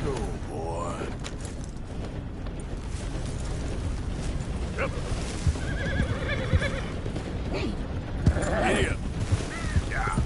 go, boy. Yep. Idiot. Yeah.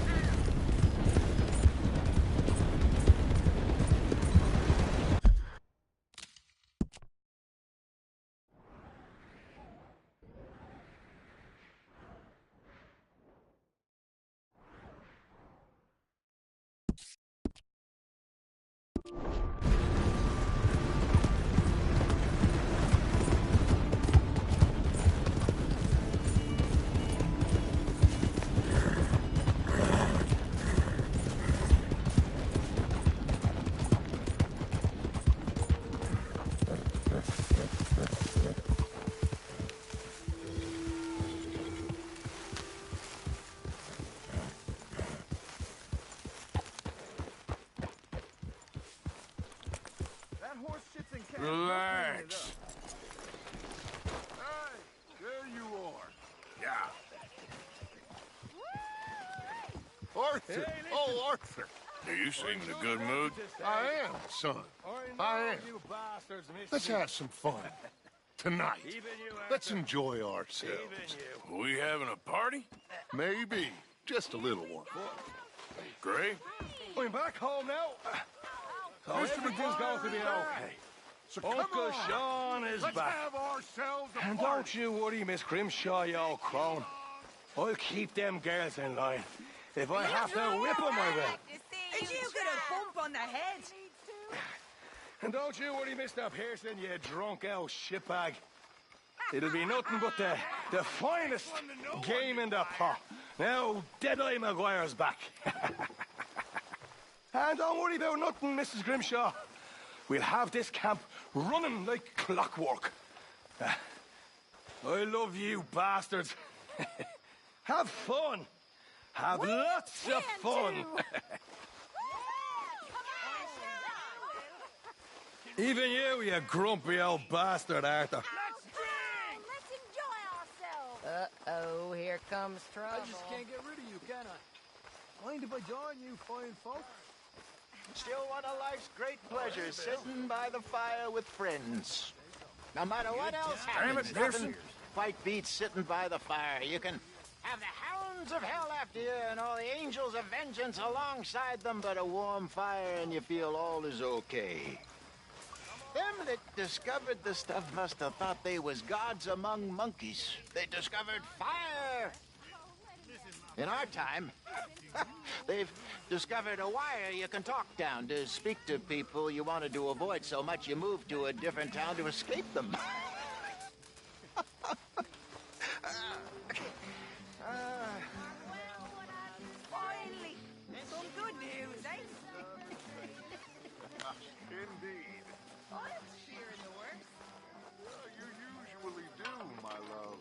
Relax. Hey, there you are. Yeah. Arthur. Oh, Arthur. You seem in a good mood. I am, son. I am. Let's have some fun. Tonight. Let's enjoy ourselves. We having a party? Maybe. Just a little one. Great. I'm back home now. So everything's going to be okay. So Uncle Sean is Let's back. have ourselves a And party. don't you worry, Miss Grimshaw, you old crone. I'll keep them girls in line. If I have to whip them, I will. Did you get a bump on the head? And don't you worry, Mr. Pearson, you drunk old shitbag. It'll be nothing but the finest game in the pot. Now, Deadeye Maguire's back. And don't worry about nothing, Mrs. Grimshaw. We'll have this camp running like clockwork. I love you, bastards. Have fun. Have lots of fun. Even you grumpy old bastard, Arthur. Let's enjoy ourselves. Uh-oh, here comes trouble. I just can't get rid of you, can I? Mind if I join you fine folk? Still one of life's great pleasures, sitting by the fire with friends. No matter what else happens, nothing quite beats sitting by the fire. You can have the hounds of hell after you and all the angels of vengeance alongside them, but a warm fire and you feel all is okay. Them that discovered the stuff must have thought they was gods among monkeys. They discovered fire. In our time, they've discovered a wire you can talk down to speak to people you wanted to avoid so much you moved to a different town to escape them. Finally, some good news, eh? Indeed. I'm sure in the works. You usually do, my love.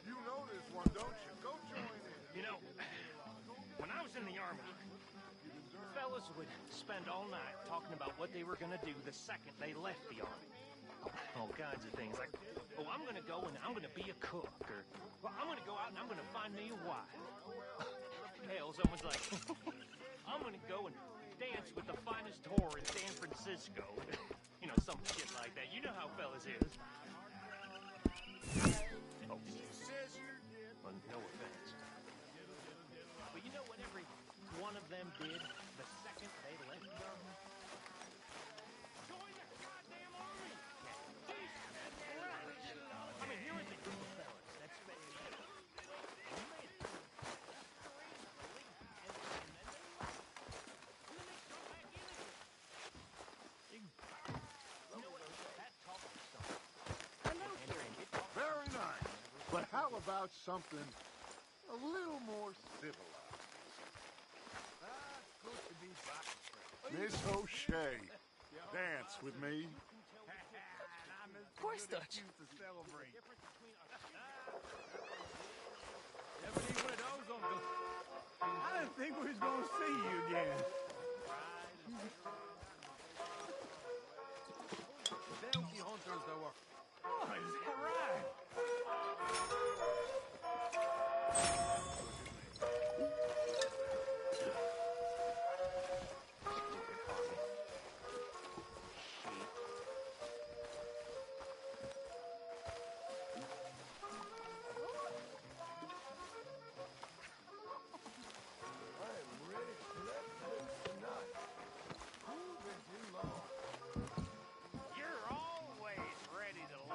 You know this one, don't you? Go join in. You know, when I was in the army, fellas would spend all night talking about what they were going to do the second they left the army. All kinds of things like, oh, I'm going to go and I'm going to be a cook, or well, I'm going to go out and I'm going to find me a wife. Hell, someone's like, I'm going to go and dance with the finest whore in San Francisco. You know, some shit like that. You know how fellas is. Oh, well, no offense. But you know what every one of them did the second they left the army? Join the goddamn army! I mean, here is a group of fellas that's Very nice. But how about something a little more civilized? Good to be back. Miss O'Shea, dance with me. Of course, Dutch. Never need one of those, Uncle. I didn't think we was going to see you again. Bounty hunters they were. Oh, is that right?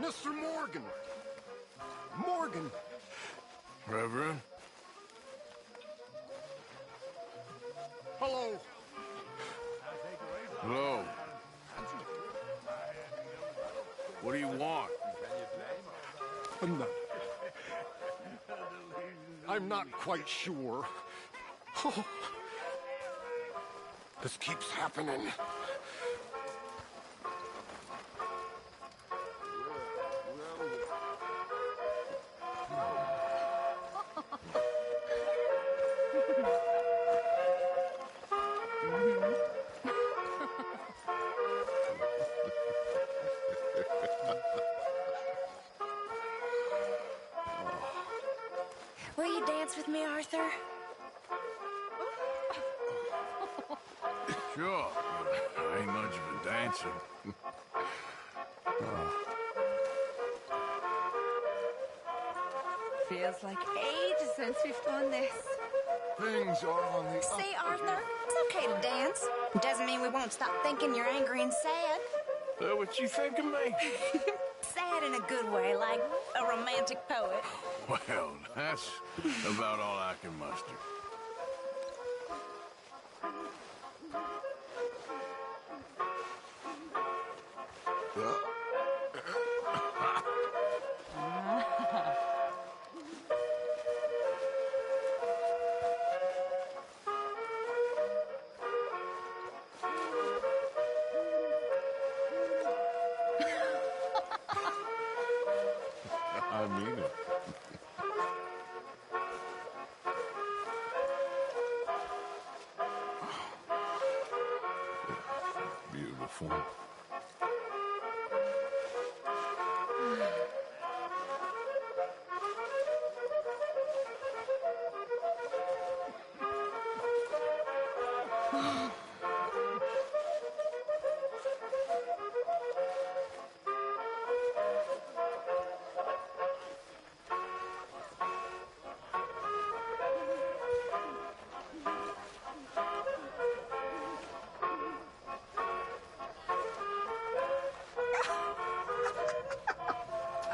Mr. Morgan. Morgan. Reverend? Hello. Hello. What do you want? I'm not quite sure. This keeps happening. Will you dance with me, Arthur? Sure, but I ain't much of a dancer. Feels like ages since we've done this. Things are on the See, Arthur, it's okay to dance. It doesn't mean we won't stop thinking you're angry and sad. That what you think of me? Sad in a good way, like a romantic poet. Well, that's about all I can muster. I mean it. Beautiful.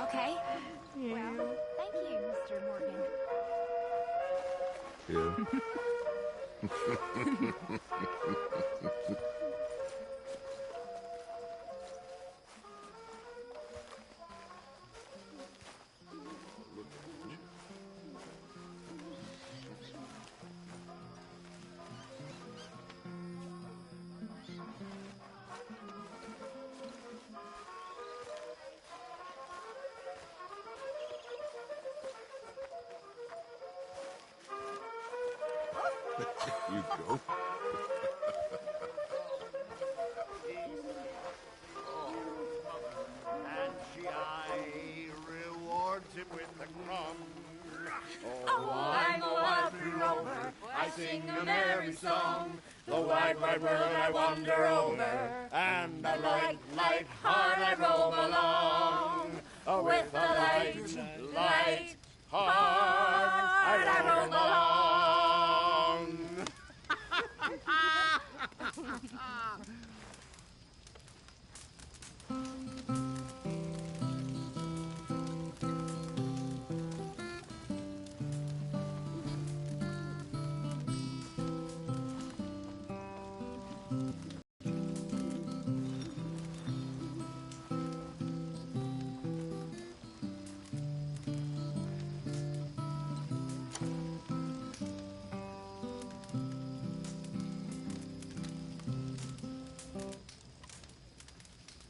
Okay. Well, thank you, Mr. Morgan. Yeah. You go. And I rewards him with a crumb. Oh, I'm a wild free rover. I sing a merry song. The wide, wide world I wander over. And a light, light heart I roam along. With a light, light heart I roam along.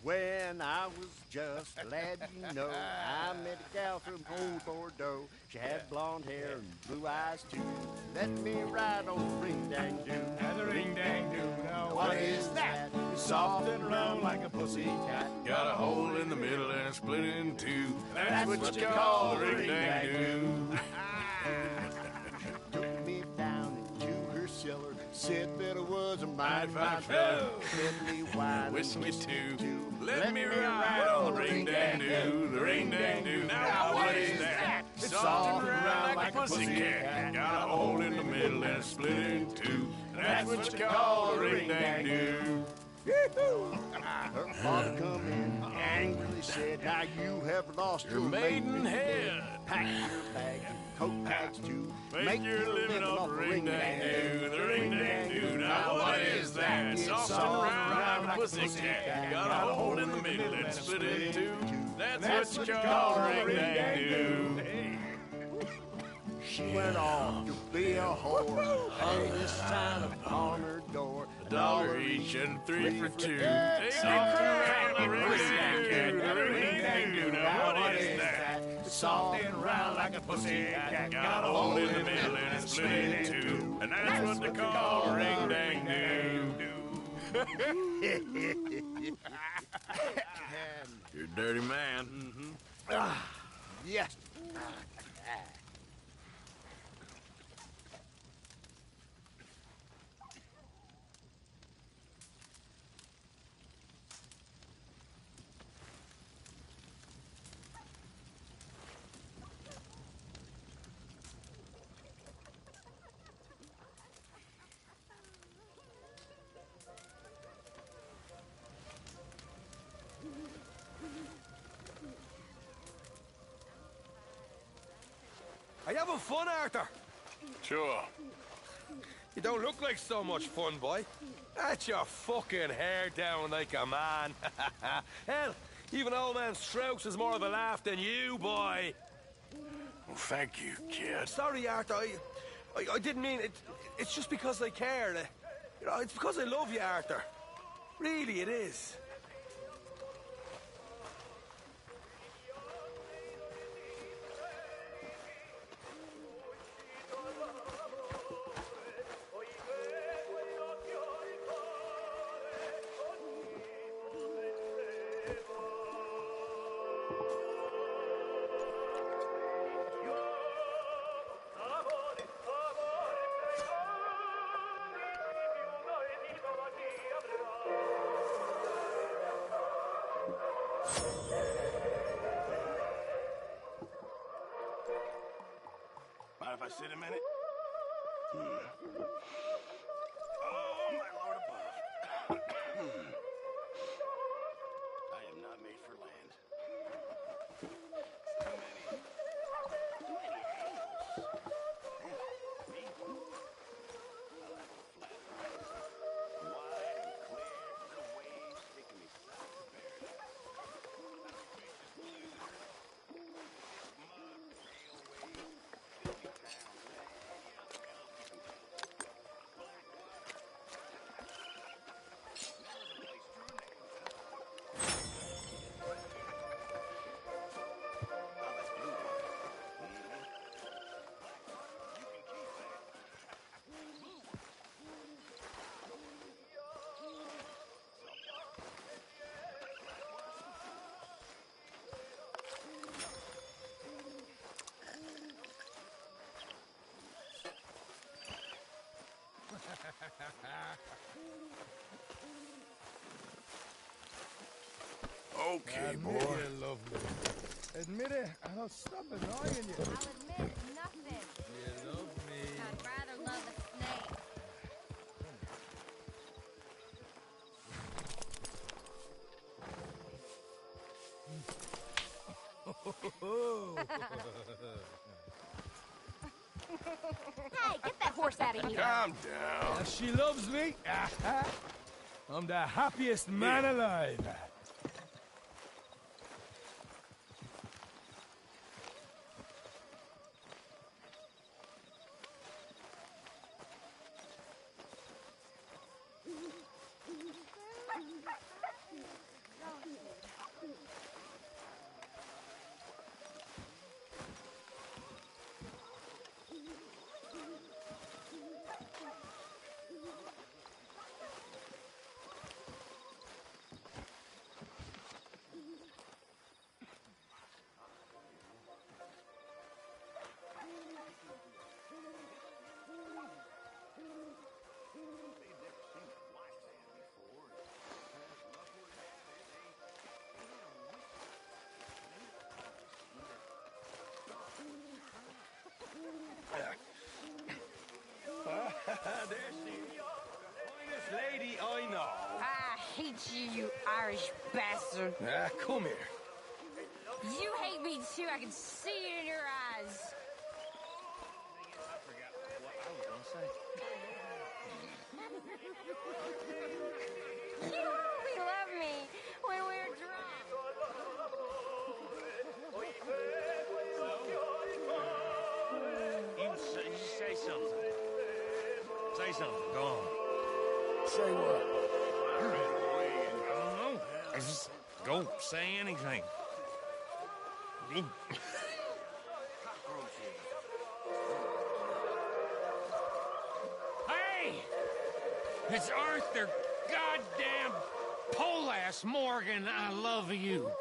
When I was just a lad, you know, I met a gal from old Bordeaux. She had blonde hair and blue eyes too. Let me ride on the ring-dang-doo. And the ring-dang-doo. Now What is that? It's soft and round like a pussy cat. Got a hole in the middle and it's split in two. That's what you call a ring-dang-doo. Took me down into her cellar. Said that I was a mighty fine feller. Let me wine Whiskey and too. Let me ride on the ring-dang-doo, the ring-dang-doo. Now what is that? It's soft and round like a pussycat. Got a hole in the middle and it's split in two. That's what you call a ring-dang-doo. Her father come in, angrily said, now you have lost your maiden head. Pack your bags and coat tags too. Make your living off the ring-dang-doo, the ring-dang-doo. Now what is that? Soft and round like a pussycat. Got a hole in the middle and split in two. That's what you call a ring-dang-doo. She went off to be a whore, hung this sign upon her door. $1 each and 3 for 2. Soft and round like a pussycat. The ring-dang-doo. Now what is that? Soft and round like a pussycat. Got a hole in the middle and it's split in two. And that's what they call a ring-dang-doo. You're a dirty man. Yes. Are you having fun, Arthur? Sure. You don't look like so much fun, boy. That's your fucking hair down like a man. Hell, even old man Strauss is more of a laugh than you, boy. Well, thank you, kid. Sorry, Arthur. I didn't mean it. It's just because I care. You know, it's because I love you, Arthur. Really, it is. Mind if I sit a minute? Oh, my Lord above. I am not made for land. Too many angles. Me? I like it flat. Wide and clear, little waves taking me south to paradise. Okay, boy. Admit you love me. Admit it, and I'll stop annoying you. I'll admit nothing. You love me. I'd rather love a snake. Hey, get that horse out of here. Calm down. She loves me. I'm the happiest man alive. hate you, you Irish bastard. Ah, come here. You hate me too. I can see it in your eyes. I forgot what I was gonna say. You only love me when we're drunk. You say something. Say something. Go on. Say what? I don't know. Just go say anything. Hey! It's Arthur goddamn Polass Morgan. I love you.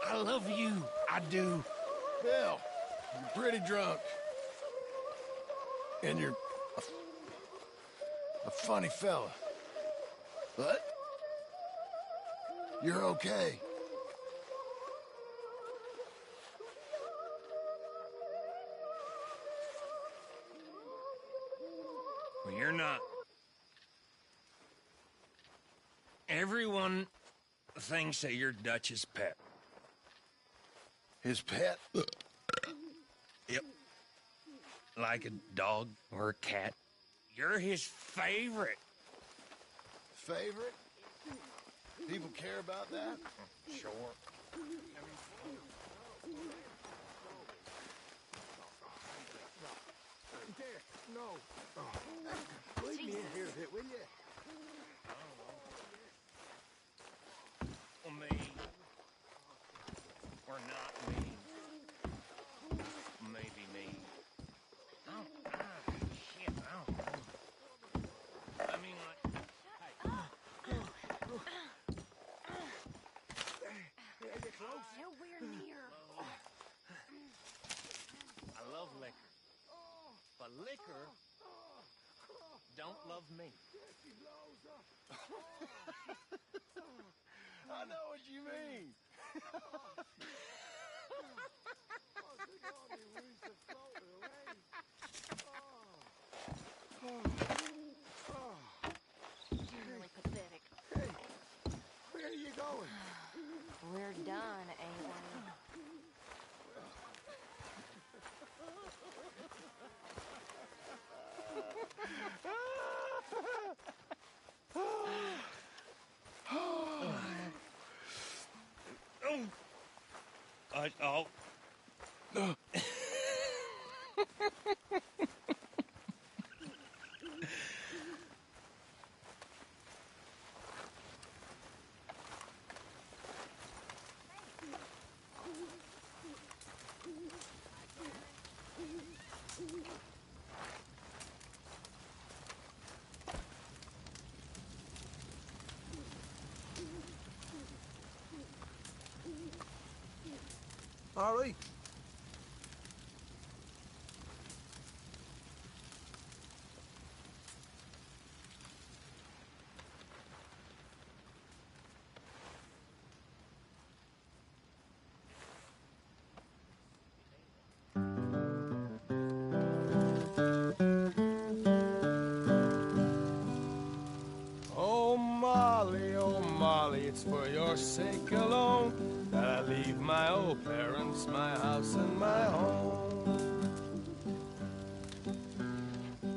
I love you. I do. Bill, you're pretty drunk. And you're a funny fella. But you're okay. Well, you're not. Everyone thinks that you're Dutch's pet. His pet? Yep. Like a dog or a cat. You're his favorite. Favorite? People care about that? Sure. There, no. Oh. Leave me in here a bit, will you? Well, me. Or not me. Maybe me. Oh, shit, I don't know. I mean, like... Nowhere near. I love liquor. But liquor don't love me. I know what you mean. You're really pathetic. Hey, where are you going? We're done, ain't we? All right. Oh, Molly, it's for your sake alone that I leave my old parents, my house, and my home.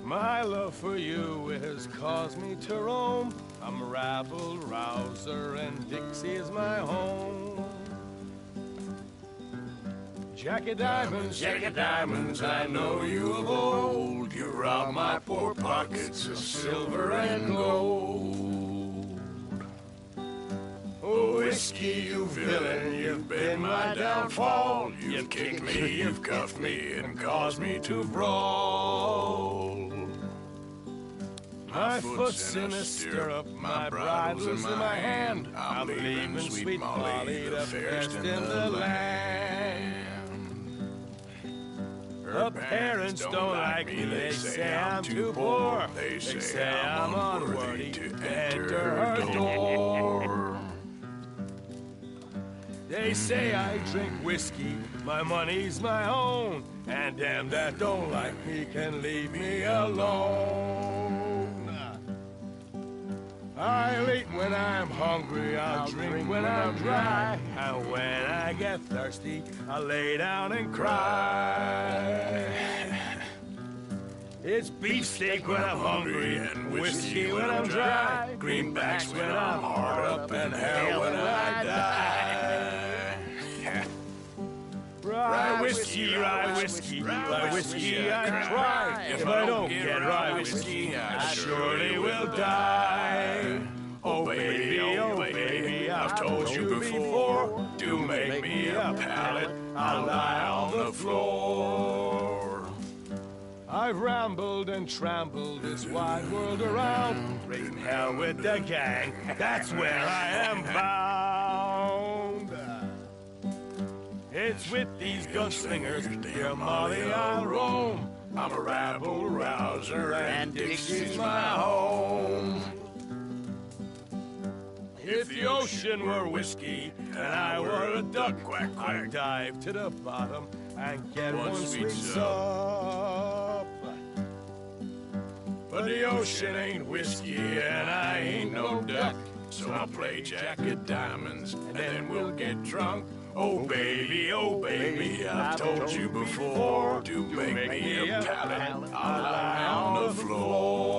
My love for you has caused me to roam. I'm a rabble-rouser, and Dixie is my home. Jack of diamonds, I know you of old. You robbed my poor pockets of silver and gold. Oh, whiskey, you villain, you've been my downfall. You've kicked me, you've cuffed me, and caused me to brawl. My foot's in a stirrup, my bridle's in my hand. I'm leaving sweet Molly, the fairest in the land. Her parents don't like me, they say I'm too poor. They say I'm unworthy to enter her door. They say I drink whiskey, my money's my own, and them that don't like me can leave me alone. I'll eat when I'm hungry, I'll drink when I'm dry, and when I get thirsty, I'll lay down and cry. It's beefsteak when I'm hungry, and whiskey when I'm dry, greenbacks when I'm hard up, and hell when I die. Rye whiskey, rye whiskey, rye whiskey, I cry. If I don't get rye whiskey, I surely will die. Oh baby, I've told you before, do make me a pallet, I'll lie on the floor. I've rambled and trampled this wide world around, raising hell with the gang, that's where I am bound. It's with these gunslingers, dear Molly, I'll roam. I'm a rabble-rouser, and Dixie's my home. If the ocean were whiskey, and I were a duck, quack, quack, I'd dive to the bottom and get one sweet sup. But the ocean ain't whiskey, and I ain't no duck, so I'll play Jack of Diamonds, and then we'll get drunk. Oh baby, I've told you before, do make me a pallet, I'll lie on the floor.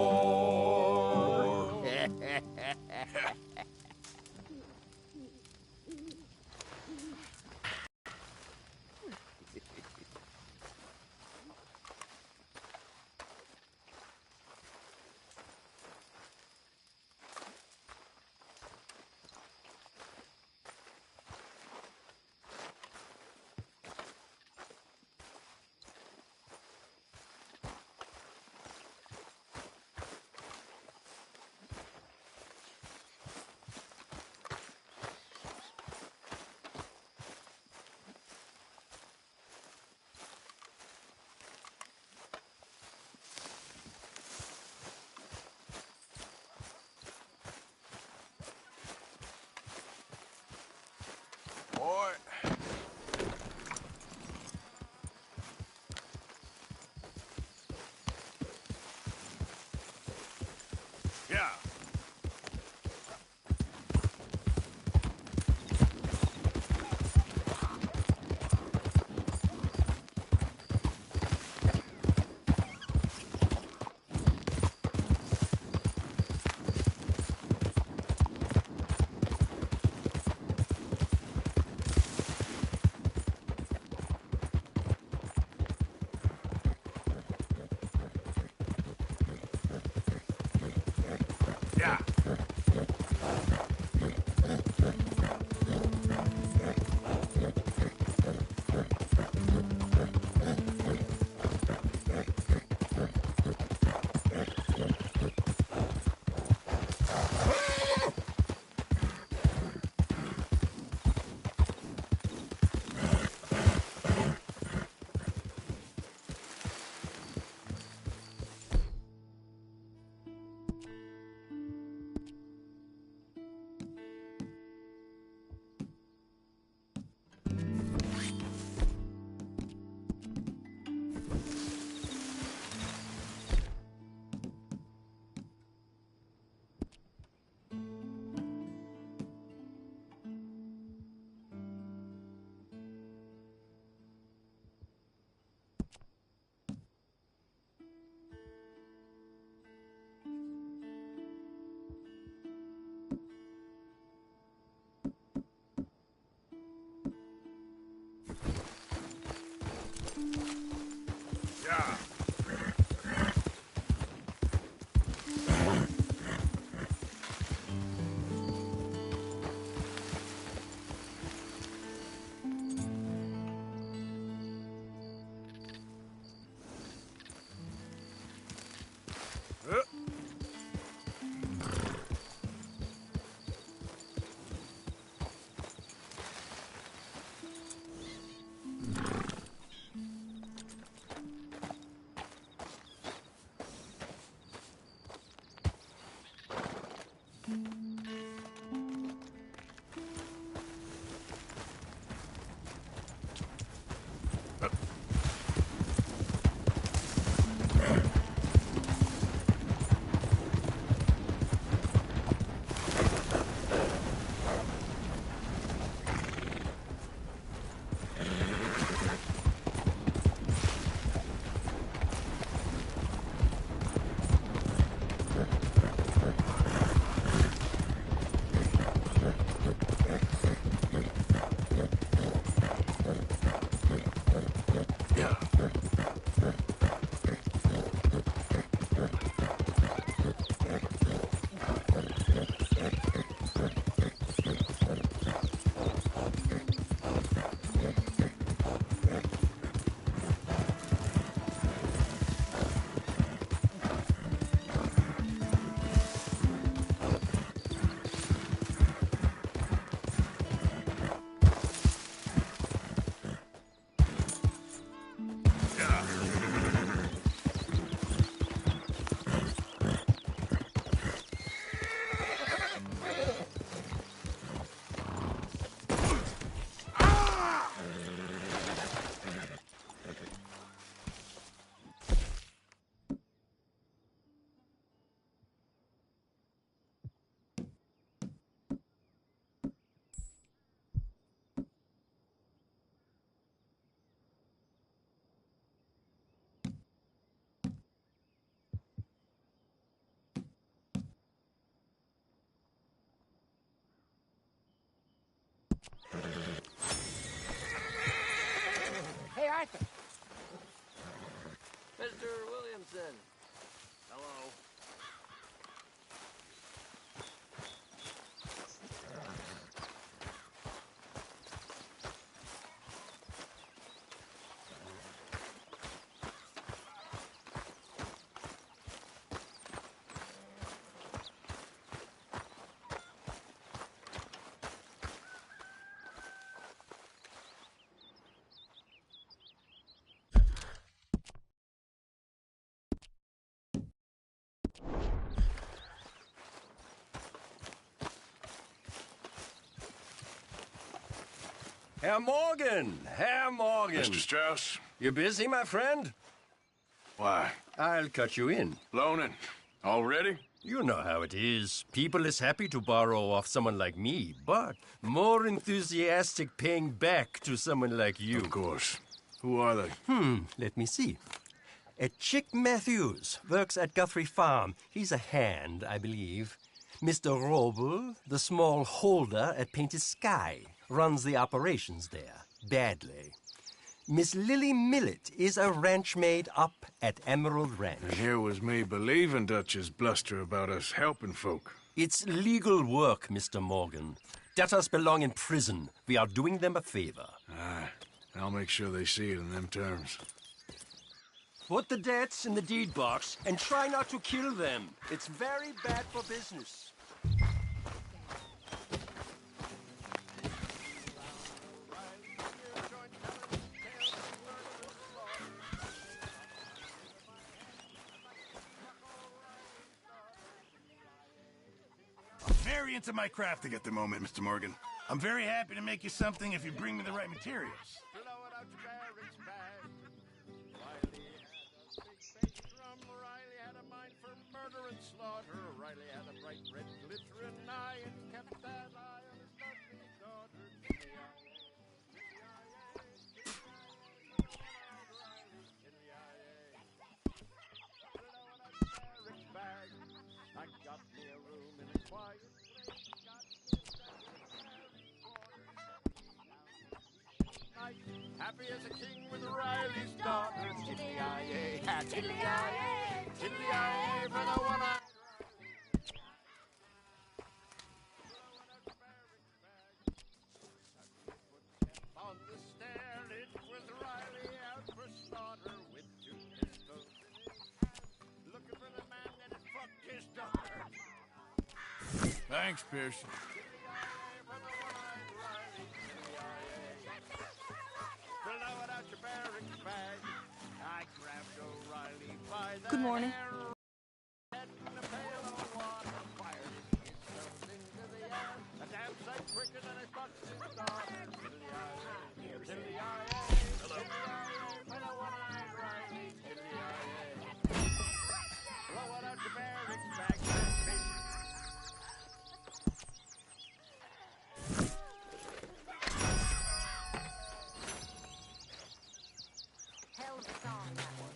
right there. Mr. Williamson. Hello. Herr Morgan! Herr Morgan! Mr. Strauss? You busy, my friend? Why? I'll cut you in. Loaning? Already? You know how it is. People is happy to borrow off someone like me, but more enthusiastic paying back to someone like you. Of course. Who are they? Let me see. Chick Matthews works at Guthrie Farm. He's a hand, I believe. Mr. Roble, the small holder at Painted Sky, runs the operations there, badly. Miss Lily Millet is a ranch maid up at Emerald Ranch. And here was me believing Dutch's bluster about us helping folk. It's legal work, Mr. Morgan. Debtors belong in prison. We are doing them a favor. Aye. I'll make sure they see it in them terms. Put the debts in the deed box and try not to kill them. It's very bad for business. Very into my crafting at the moment, Mr. Morgan. I'm very happy to make you something if you bring me the right materials. Riley had a mind for murder and slaughter. Riley had a bright red glittering eye and kept that eye on his lovely daughter. I got me a room in a quiet place. Happy as a king with Riley's daughter. Tiddly-i-yay, tiddly-i-yay, tiddly-i-yay for the one-eyed on the stair, it was Riley out for slaughter with 2 pistols in his hand, looking for the man that had fucked his daughter. Thanks, Pearson. Good morning. Hell of a song, that one.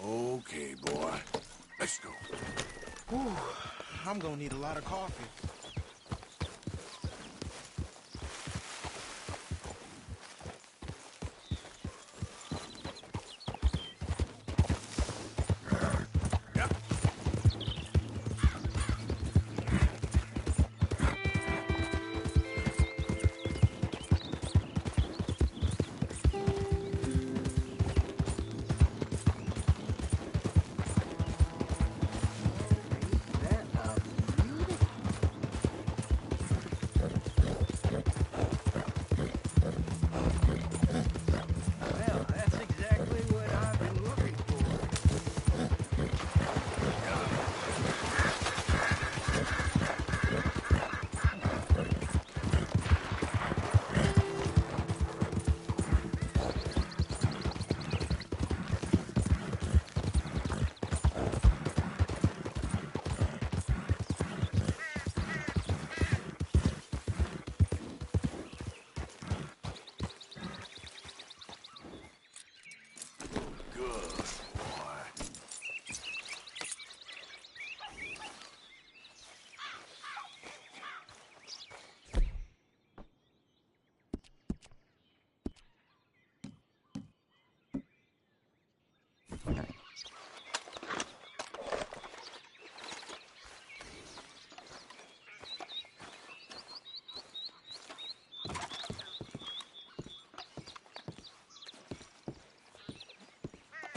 Okay, boy. Let's go. Whew, I'm gonna need a lot of coffee.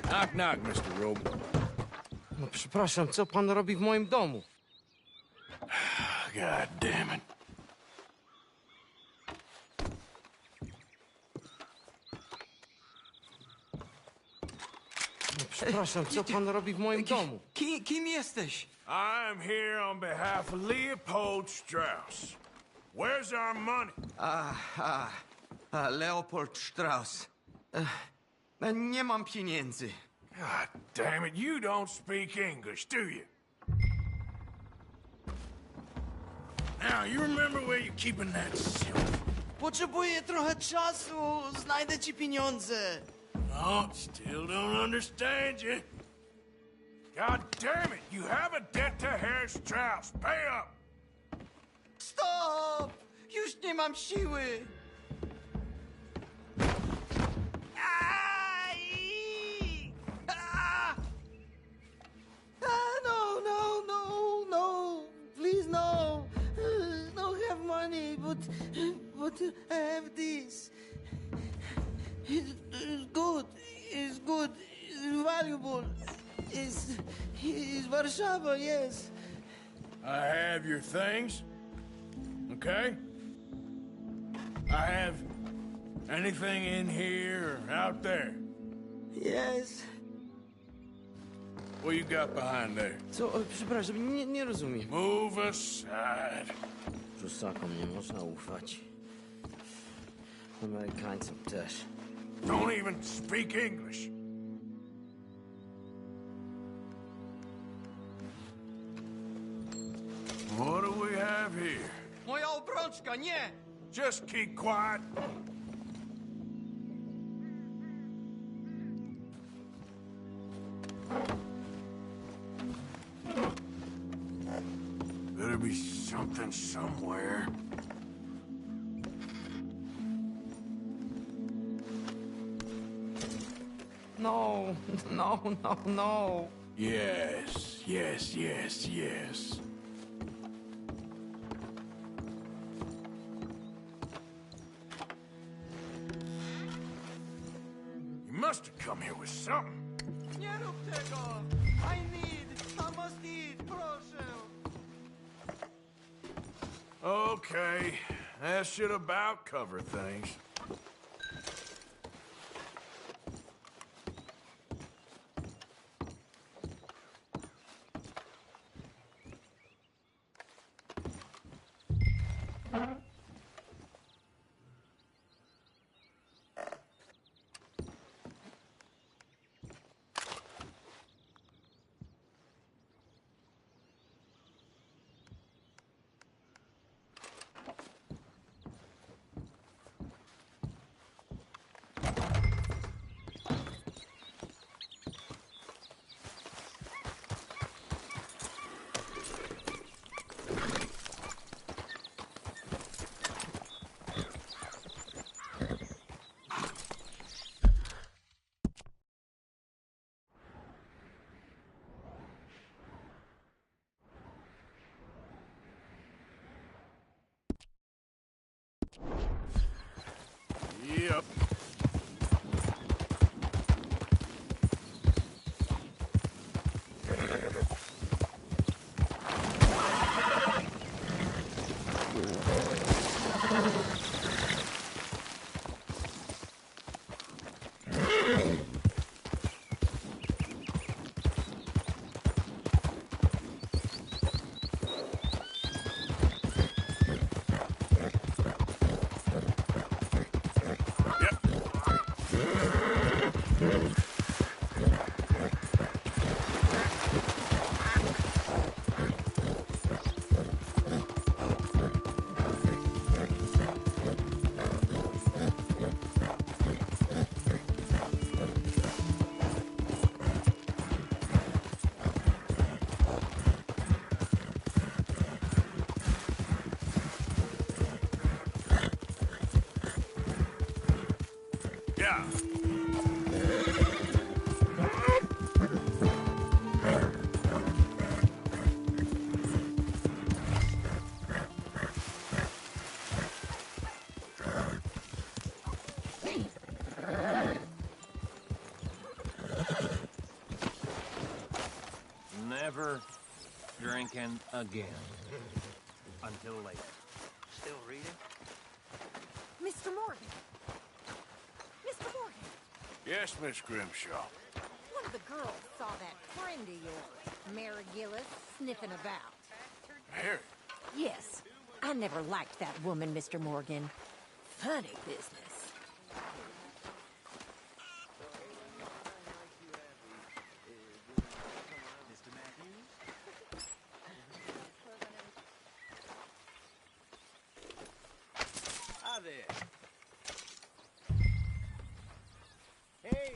Knock, knock, Mr. Roble. No przepraszam, co pan robi w moim domu? God damn it. No przepraszam, co pan robi w moim domu? Kim jesteś? I'm here on behalf of Leopold Strauss. Where's our money? Leopold Strauss. Nie mam pieniędzy. God damn it, you don't speak English, do you? Now, you remember where you're keeping that silver? Potrzebuję trochę czasu. Znajdę ci pieniądze. No, still don't understand you. God damn it, you have a debt to Herr Strauss. Pay up! Stop! Już nie mam siły. No. Please, no. Don't have money, but I have this. It's good. It's good. It's valuable. It's Warszawa, yes. I have your things, okay? I have anything in here or out there? Yes. What you got behind there? Co? Przepraszam, nie rozumiem. Move aside. Prusakom nie można ufać. Amerykańcom też. Don't even speak English. What do we have here? Moja obrączka, nie! Just keep quiet. Better be something somewhere. No. Yes. You must have come here with something. Nie rób tego! I must need, proszę! Okay, that should about cover things. Yep. Yeah. never drinking again. Until later. Still reading? Mr. Morgan. Mr. Morgan. Yes, Miss Grimshaw. One of the girls saw that friend of yours, Mary Gillis, sniffing about. Mary? Yes. I never liked that woman, Mr. Morgan. Funny business. Hi there. Hey!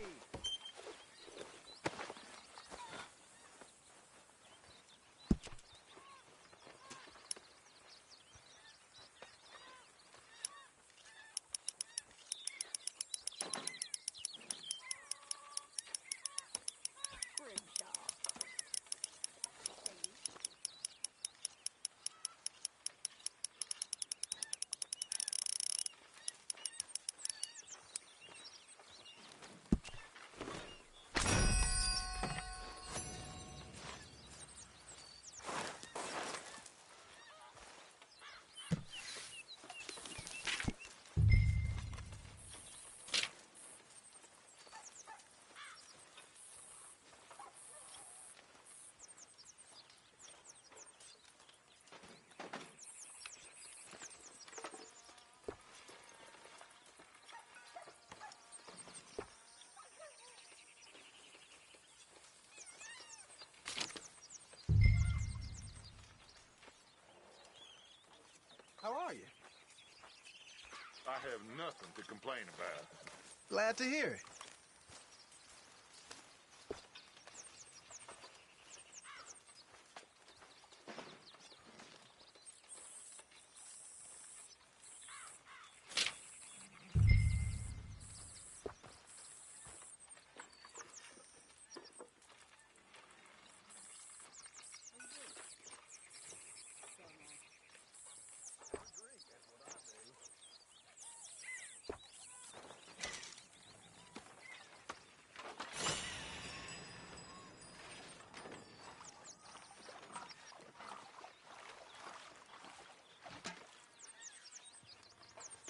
How are you? I have nothing to complain about. Glad to hear it.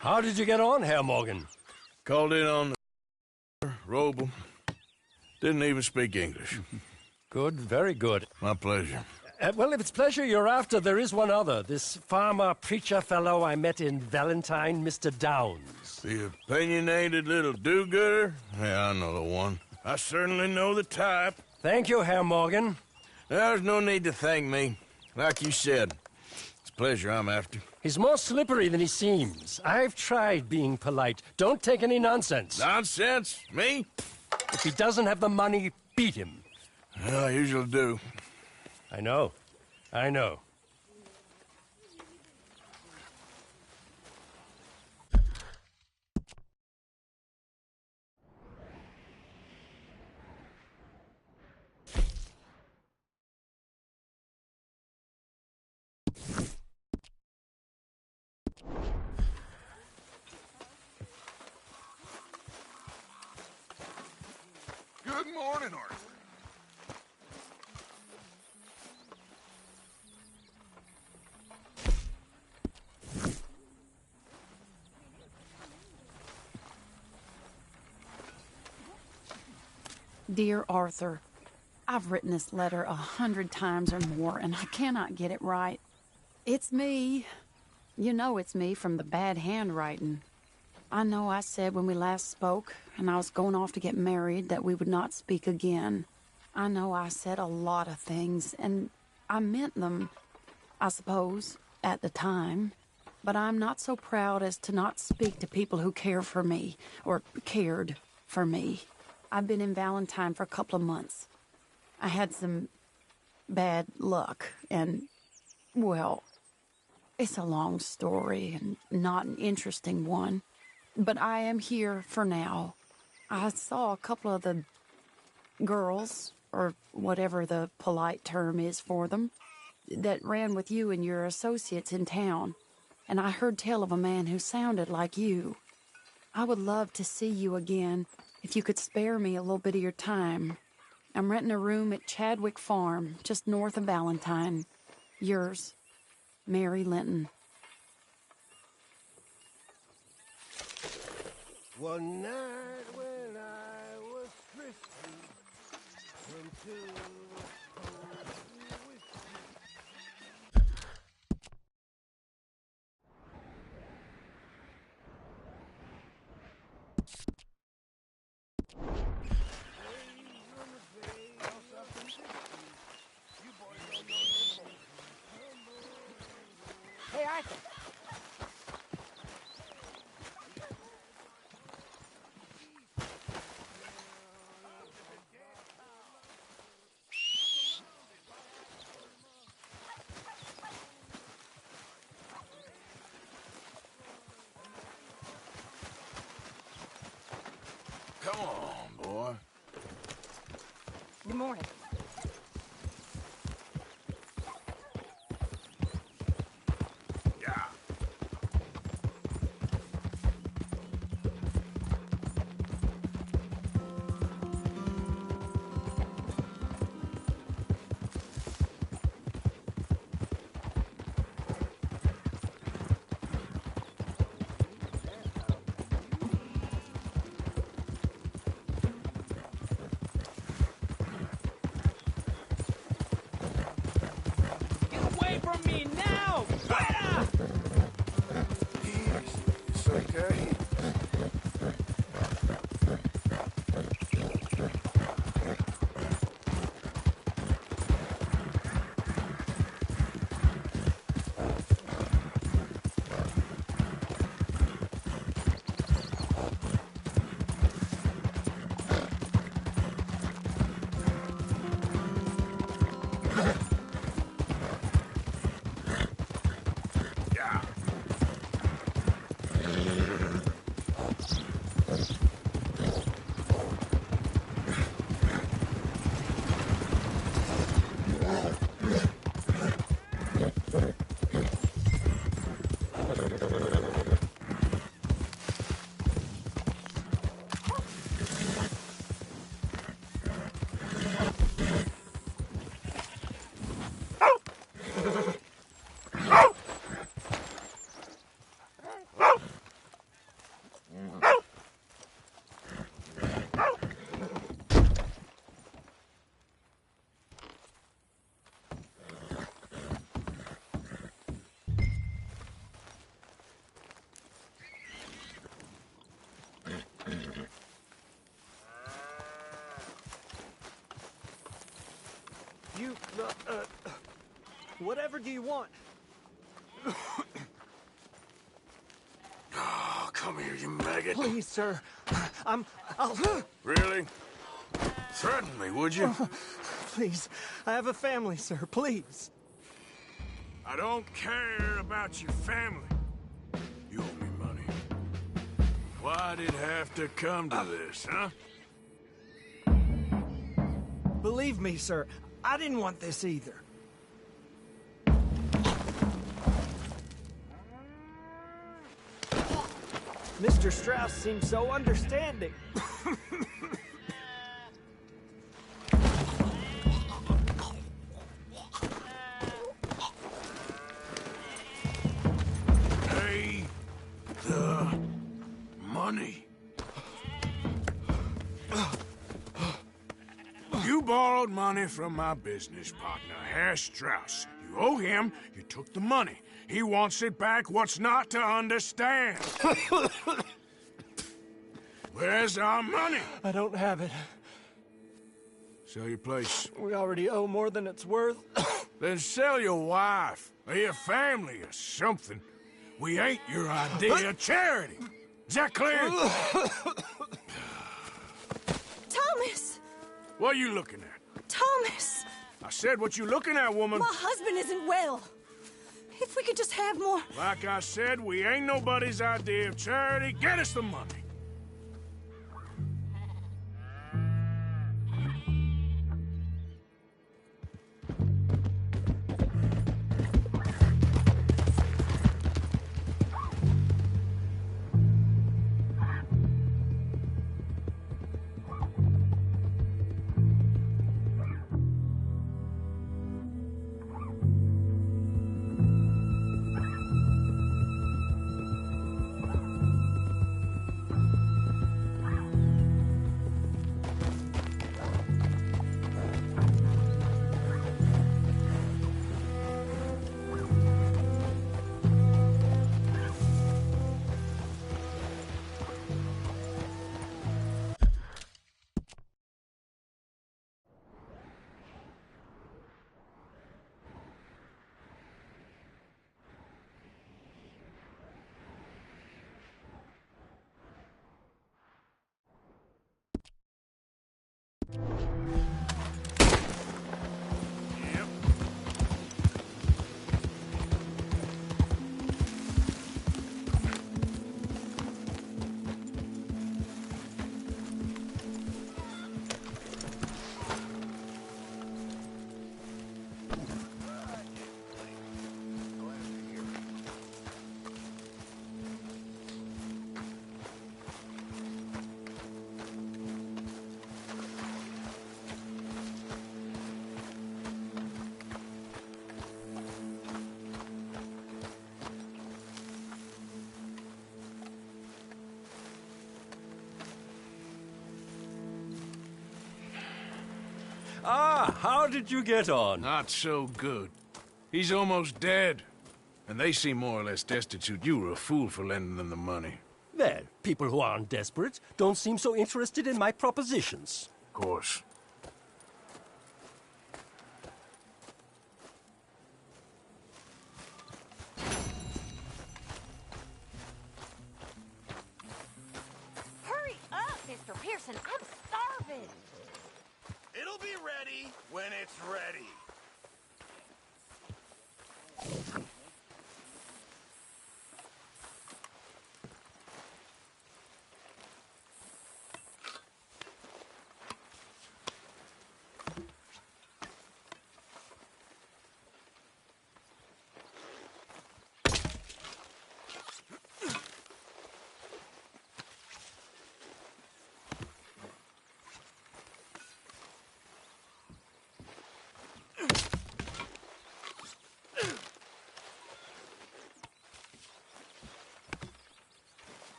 How did you get on, Herr Morgan? Called in on the Roble. Didn't even speak English. Good, very good. My pleasure. Well, if it's pleasure you're after, there is one other. This farmer preacher fellow I met in Valentine, Mr. Downs. The opinionated little do-gooder? Yeah, I know the one. I certainly know the type. Thank you, Herr Morgan. There's no need to thank me. Like you said, it's pleasure I'm after. He's more slippery than he seems. I've tried being polite. Don't take any nonsense. Nonsense? Me? If he doesn't have the money, beat him. Well, I usually do. I know. I know. Good morning, Arthur. Dear Arthur, I've written this letter 100 times or more, and I cannot get it right. It's me. You know it's me from the bad handwriting. I know I said when we last spoke, and I was going off to get married, that we would not speak again. I know I said a lot of things, and I meant them, I suppose, at the time. But I'm not so proud as to not speak to people who care for me, or cared for me. I've been in Valentine for a couple of months. I had some bad luck, and, well, it's a long story and not an interesting one. But I am here for now. I saw a couple of the girls, or whatever the polite term is for them, that ran with you and your associates in town. And I heard tell of a man who sounded like you. I would love to see you again, if you could spare me a little bit of your time. I'm renting a room at Chadwick Farm, just north of Valentine. Yours, Mary Linton. One night when I was drifting into Hey, Arthur. Come on, boy. Good morning. Yeah. Away from me now! Fuera! It's okay. Yeah. You, whatever do you want? Oh, come here, you maggot. Please, sir. I'll... Really? Threaten me, would you? Please, I have a family, sir. Please. I don't care about your family. You owe me money. Why'd it have to come to this, huh? Believe me, sir, I didn't want this either. Mr. Strauss seems so understanding. Pay the money. You borrowed money from my business partner, Herr Strauss. You owe him, you took the money. He wants it back. What's not to understand? Where's our money? I don't have it. Sell your place. We already owe more than it's worth. Then sell your wife, or your family, or something. We ain't your idea of charity. Is that clear? Thomas! What are you looking at? Thomas! I said what you looking at, woman. My husband isn't well. If we could just have more... Like I said, we ain't nobody's idea of charity. Get us the money. Ah, how did you get on? Not so good. He's almost dead. And they seem more or less destitute. You were a fool for lending them the money. Well, people who aren't desperate don't seem so interested in my propositions. Of course. Hurry up, Mr. Pearson. I'm starving. It'll be ready when it's ready.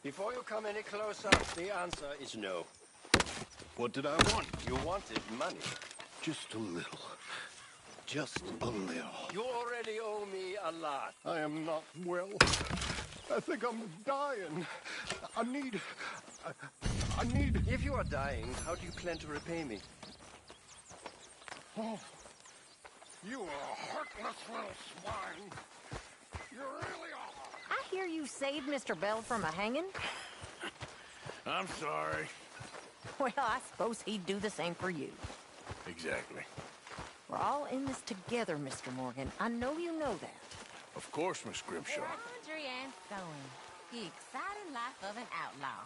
Before you come any closer, the answer is no. What did I want? You wanted money. Just a little. Just a little. You already owe me a lot. I am not well. I think I'm dying. I need... If you are dying, how do you plan to repay me? Oh, you are a heartless little swine. You really are. I hear you saved Mr. Bell from a hanging. I'm sorry. Well, I suppose he'd do the same for you. Exactly. We're all in this together, Mr. Morgan. I know you know that. Of course, Miss Grimshaw. Laundry and sewing. The exciting life of an outlaw.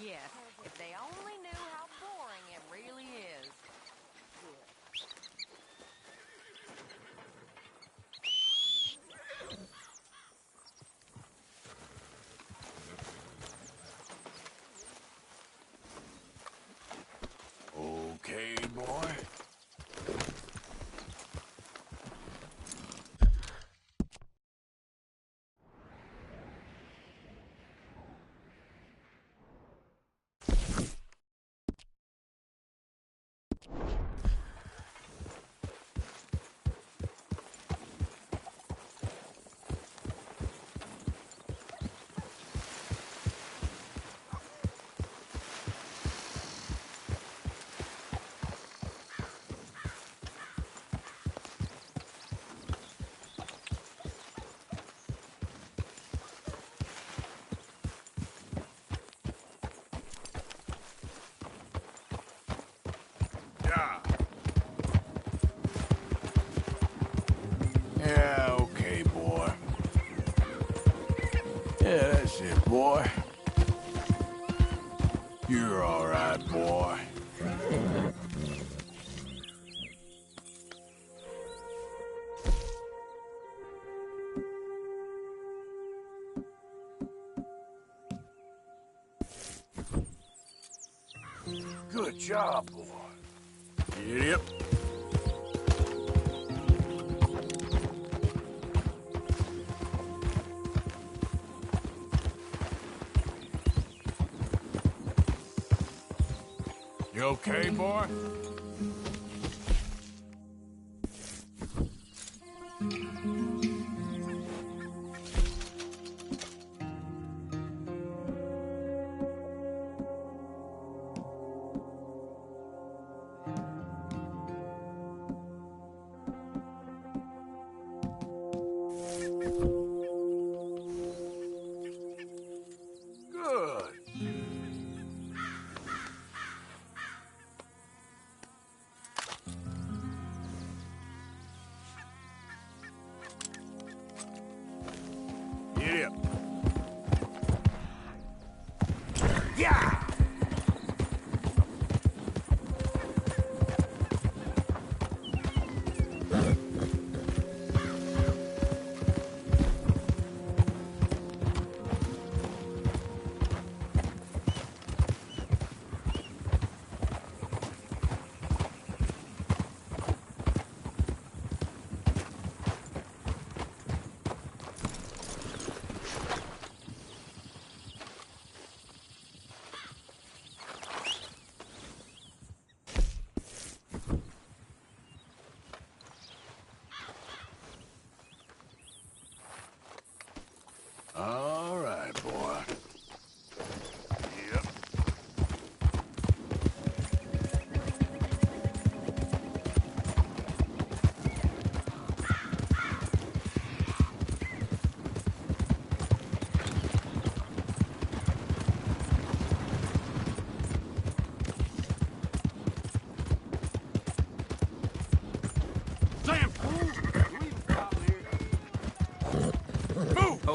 Yes, if they only knew how boring it really is. Okay, boy. Yeah, okay, boy. Yeah, that's it, boy. You're all right, boy. Good job, boy. Yep. You okay, boy? Good.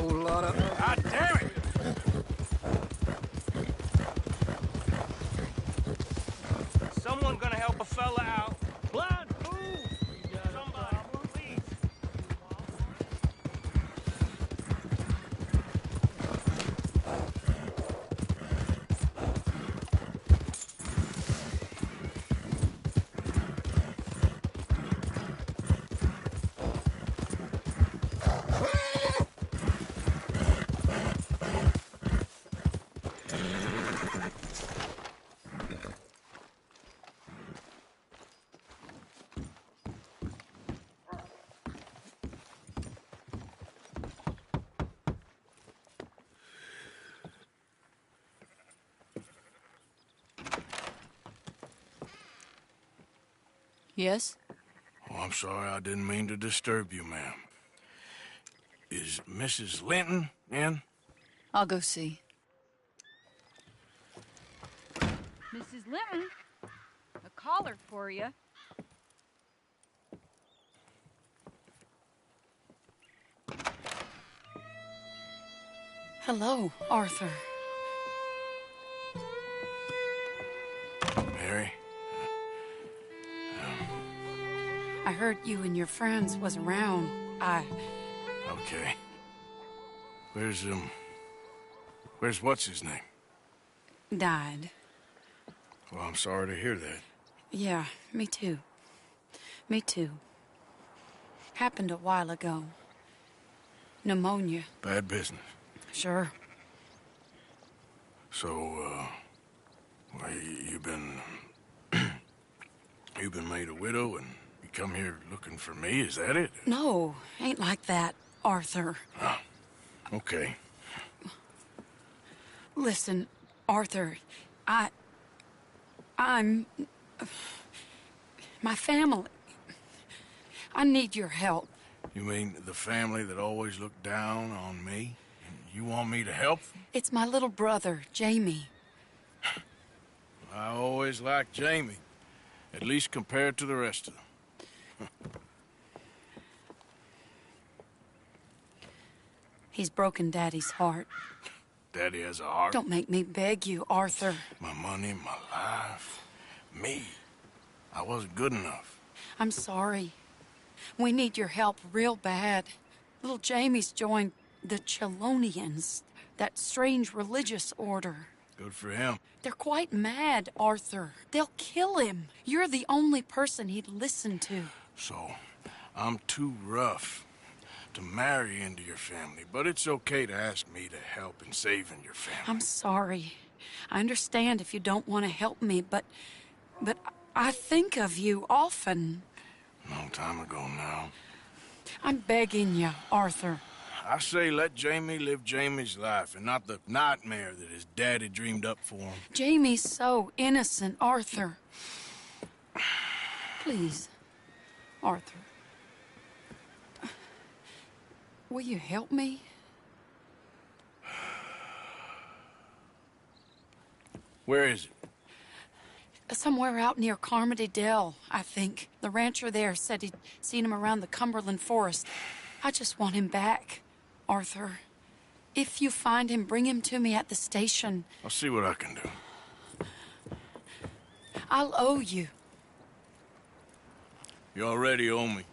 whole lot of... God damn it! Someone gonna help a fella out. Blood, move! Somebody, please. Yes? Oh, I'm sorry, I didn't mean to disturb you, ma'am. Is Mrs. Linton in? I'll go see. Mrs. Linton, a caller for you. Hello, Arthur. Mary? I heard you and your friends was around. Okay. Where's what's his name? Died. Well, I'm sorry to hear that. Yeah, me too. Me too. Happened a while ago. Pneumonia. Bad business. Sure. So, well, you've been made a widow and you come here looking for me, is that it? No, ain't like that, Arthur. Oh, okay. Listen, Arthur, I'm... my family. I need your help. You mean the family that always looked down on me? You want me to help them? It's my little brother, Jamie. I always liked Jamie, at least compared to the rest of them. He's broken Daddy's heart. Daddy has a heart. Don't make me beg you, Arthur. My money, my life, me. I wasn't good enough. I'm sorry. We need your help real bad. Little Jamie's joined the Chelonians, that strange religious order. Good for him. They're quite mad, Arthur. They'll kill him. You're the only person he'd listen to. So, I'm too rough to marry into your family, but it's okay to ask me to help in saving your family. I'm sorry. I understand if you don't want to help me, but I think of you often. Long time ago now. I'm begging you, Arthur. I say let Jamie live Jamie's life and not the nightmare that his daddy dreamed up for him. Jamie's so innocent, Arthur. Please, Arthur. Will you help me? Where is it? Somewhere out near Carmody Dell, I think. The rancher there said he'd seen him around the Cumberland Forest. I just want him back, Arthur. If you find him, bring him to me at the station. I'll see what I can do. I'll owe you. You already owe me.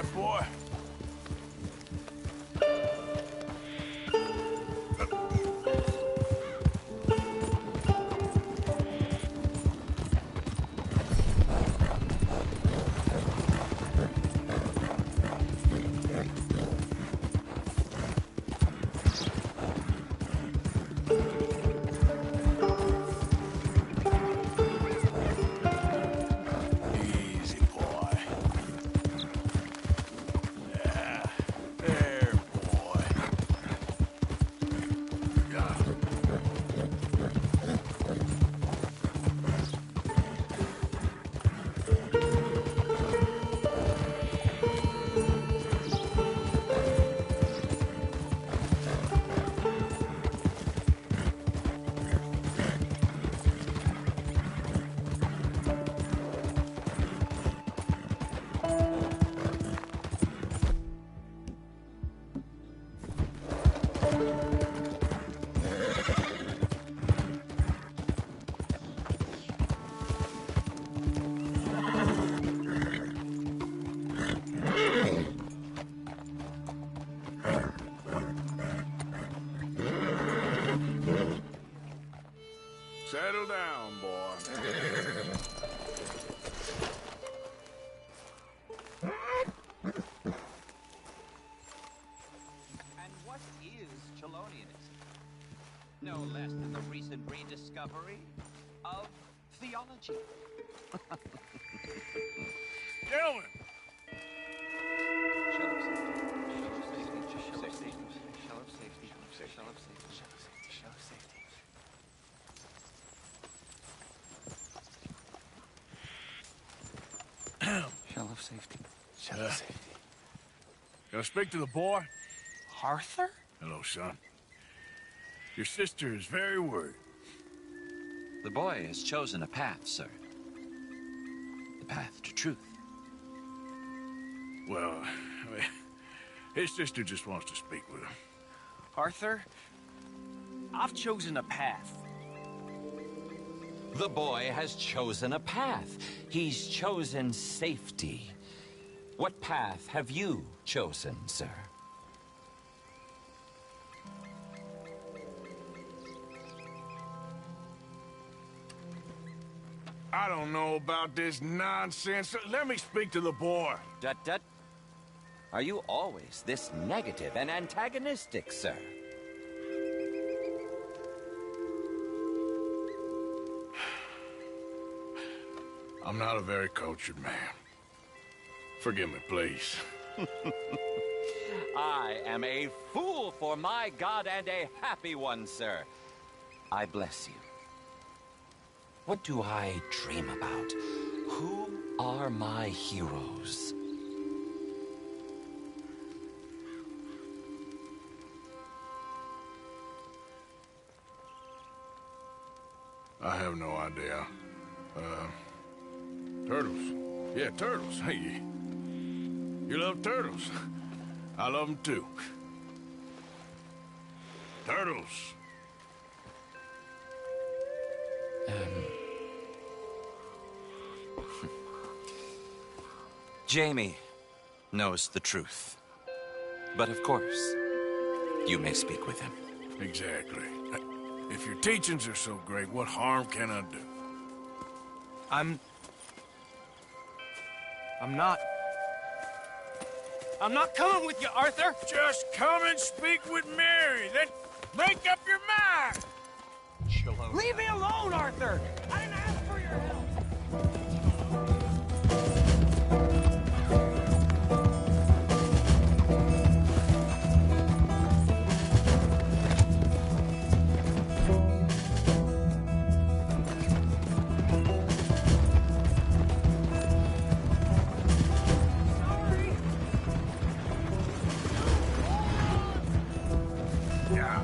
right, boy. Settle down, boy. And what is Chelonianism? No less than the recent rediscovery of theology. Gentlemen! Shell of safety. Shell of safety. Can I speak to the boy? Arthur? Hello, son. Your sister is very worried. The boy has chosen a path, sir. The path to truth. Well, I mean, his sister just wants to speak with him. Arthur, I've chosen a path. The boy has chosen a path. He's chosen safety. What path have you chosen, sir? I don't know about this nonsense. Let me speak to the boy. Dut. Are you always this negative and antagonistic, sir? I'm not a very cultured man. Forgive me, please. I am a fool for my God and a happy one, sir. I bless you. What do I dream about? Who are my heroes? I have no idea. Turtles. Yeah, turtles. Hey, you love turtles. I love them too. Turtles. Jamie knows the truth. But of course, you may speak with him. Exactly. If your teachings are so great, what harm can I do? I'm not coming with you, Arthur! Just come and speak with Mary, then make up your mind! Leave me alone, Arthur! I didn't ask for your help! Yeah.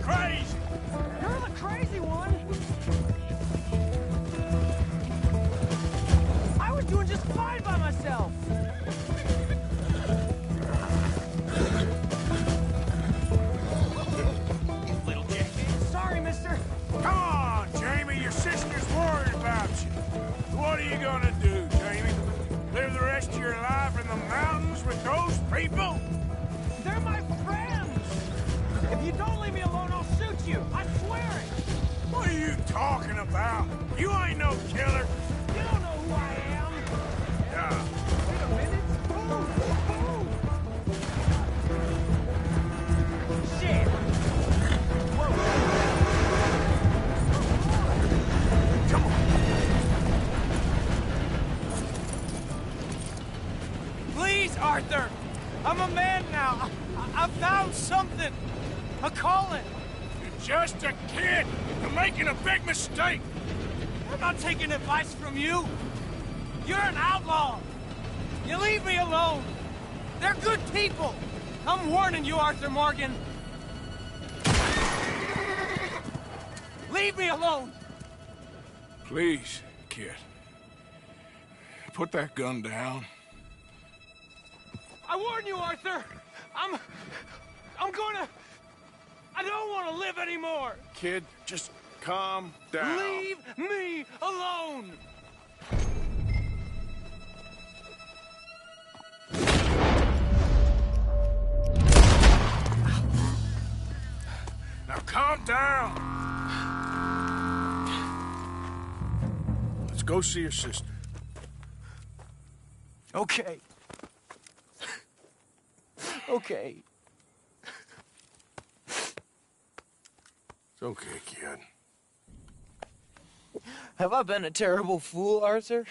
crazy. You're the crazy one. I was doing just fine by myself. Little jackass. Sorry, mister. Come on, Jamie. Your sister's worried about you. What are you gonna do, Jamie? Live the rest of your life in the mountains with those people? They're my friends. If you don't leave me alone, I'll shoot you. I swear it. What are you talking about? You ain't no killer. You don't know who I am. Yeah. Wait a minute. Shit. Come on. Please, Arthur. I'm a man now. I found something. A calling. You're just a kid. You're making a big mistake. I'm not taking advice from you. You're an outlaw. You leave me alone. They're good people. I'm warning you, Arthur Morgan. Leave me alone. Please, kid. Put that gun down. I warn you, Arthur. I don't want to live anymore. Kid, just calm down. Leave me alone. Now calm down. Let's go see your sister. Okay. Okay. It's okay, kid. Have I been a terrible fool, Arthur?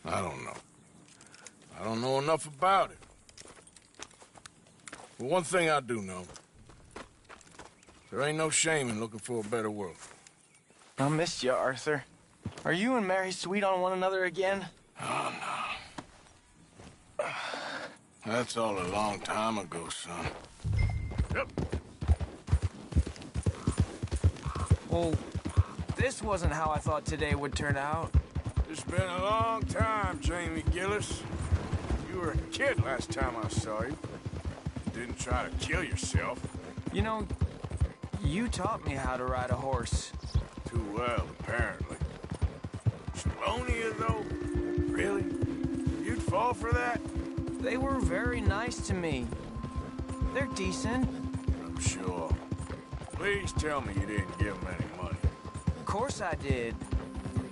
I don't know. I don't know enough about it. But one thing I do know. There ain't no shame in looking for a better world. I missed you, Arthur. Are you and Mary sweet on one another again? Oh, no. That's all a long time ago, son. Yep. Well, this wasn't how I thought today would turn out. It's been a long time, Jamie Gillis. You were a kid last time I saw you. Didn't try to kill yourself. You know, you taught me how to ride a horse. Too well, apparently. Slonia, though? Really? You'd fall for that? They were very nice to me. They're decent. I'm sure. Please tell me you didn't give them any money. Of course I did.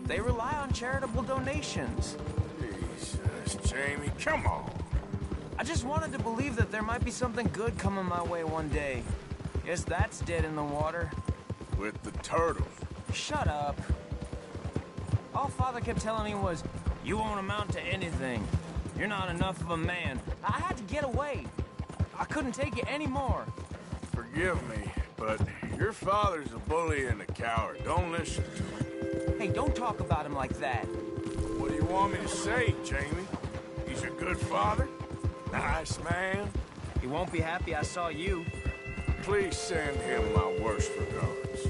They rely on charitable donations. Jesus, Jamie, come on. I just wanted to believe that there might be something good coming my way one day. Guess that's dead in the water. With the turtles. Shut up. All Father kept telling me was, you won't amount to anything. You're not enough of a man. I had to get away. I couldn't take it anymore. Forgive me, but your father's a bully and a coward. Don't listen to him. Hey, don't talk about him like that. What do you want me to say, Jamie? He's a good father? Nice man? He won't be happy I saw you. Please send him my worst regards.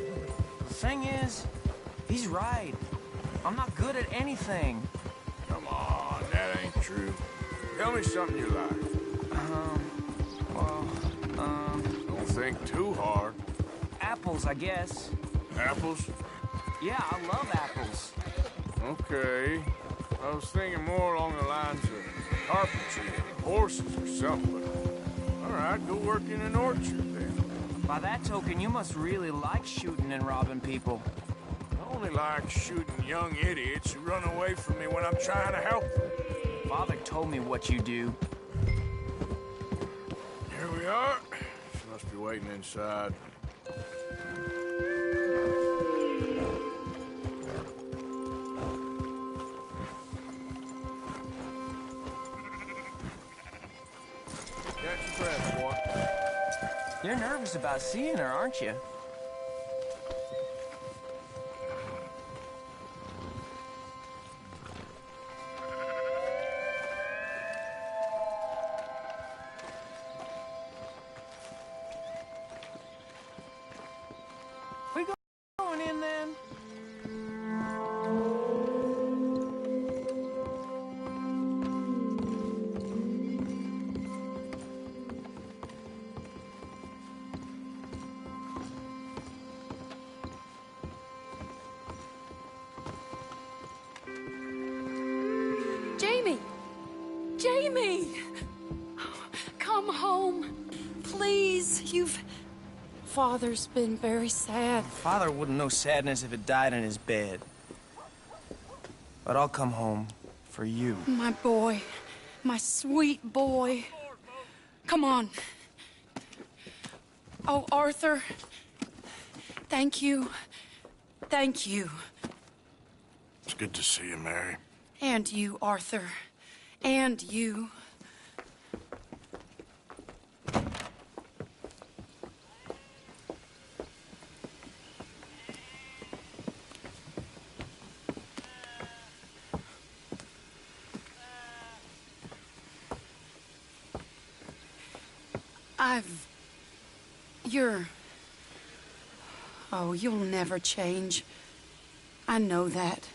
The thing is, he's right. I'm not good at anything. Come on, that ain't true. Tell me something you like. Don't think too hard. Apples, I guess. Apples? Yeah, I love apples. Okay. I was thinking more along the lines of carpentry, horses or something, but... All right, go work in an orchard then. By that token, you must really like shooting and robbing people. I only like shooting young idiots who run away from me when I'm trying to help them. Father told me what you do. Here we are. She must be waiting inside. Catch your breath, boy. You're nervous about seeing her, aren't you? Father's been very sad. Father wouldn't know sadness if it died in his bed. But I'll come home for you. My boy. My sweet boy. Come on. Oh, Arthur. Thank you. Thank you. It's good to see you, Mary. And you, Arthur. And you. Oh, you'll never change. I know that.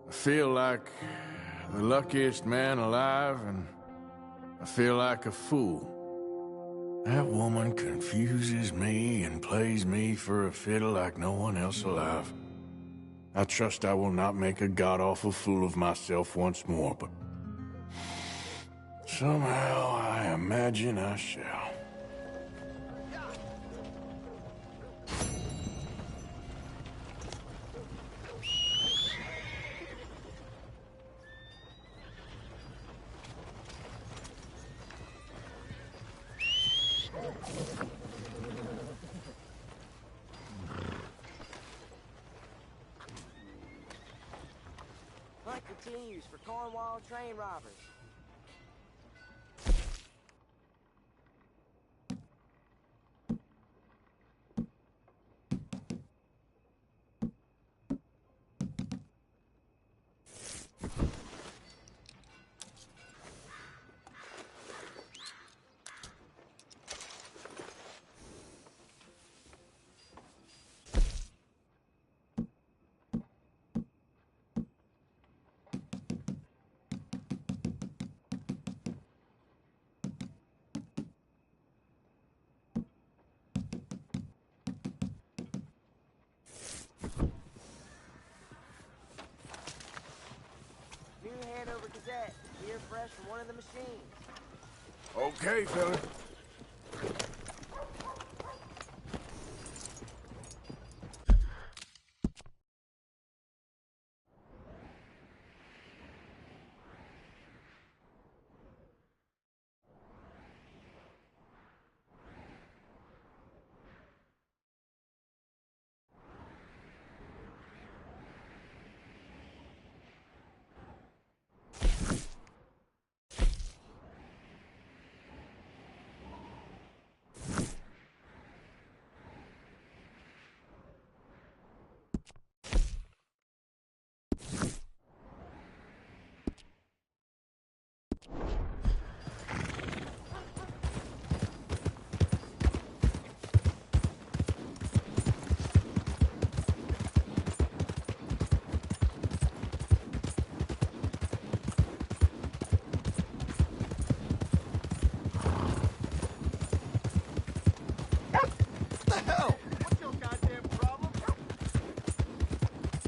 I feel like the luckiest man alive, and I feel like a fool. That woman confuses me and plays me for a fiddle like no one else alive. I trust I will not make a god-awful fool of myself once more, but somehow I imagine I shall. Hunt continues for Cornwall train robbers. Hanover Gazette. Beer fresh from one of the machines. Okay, fella.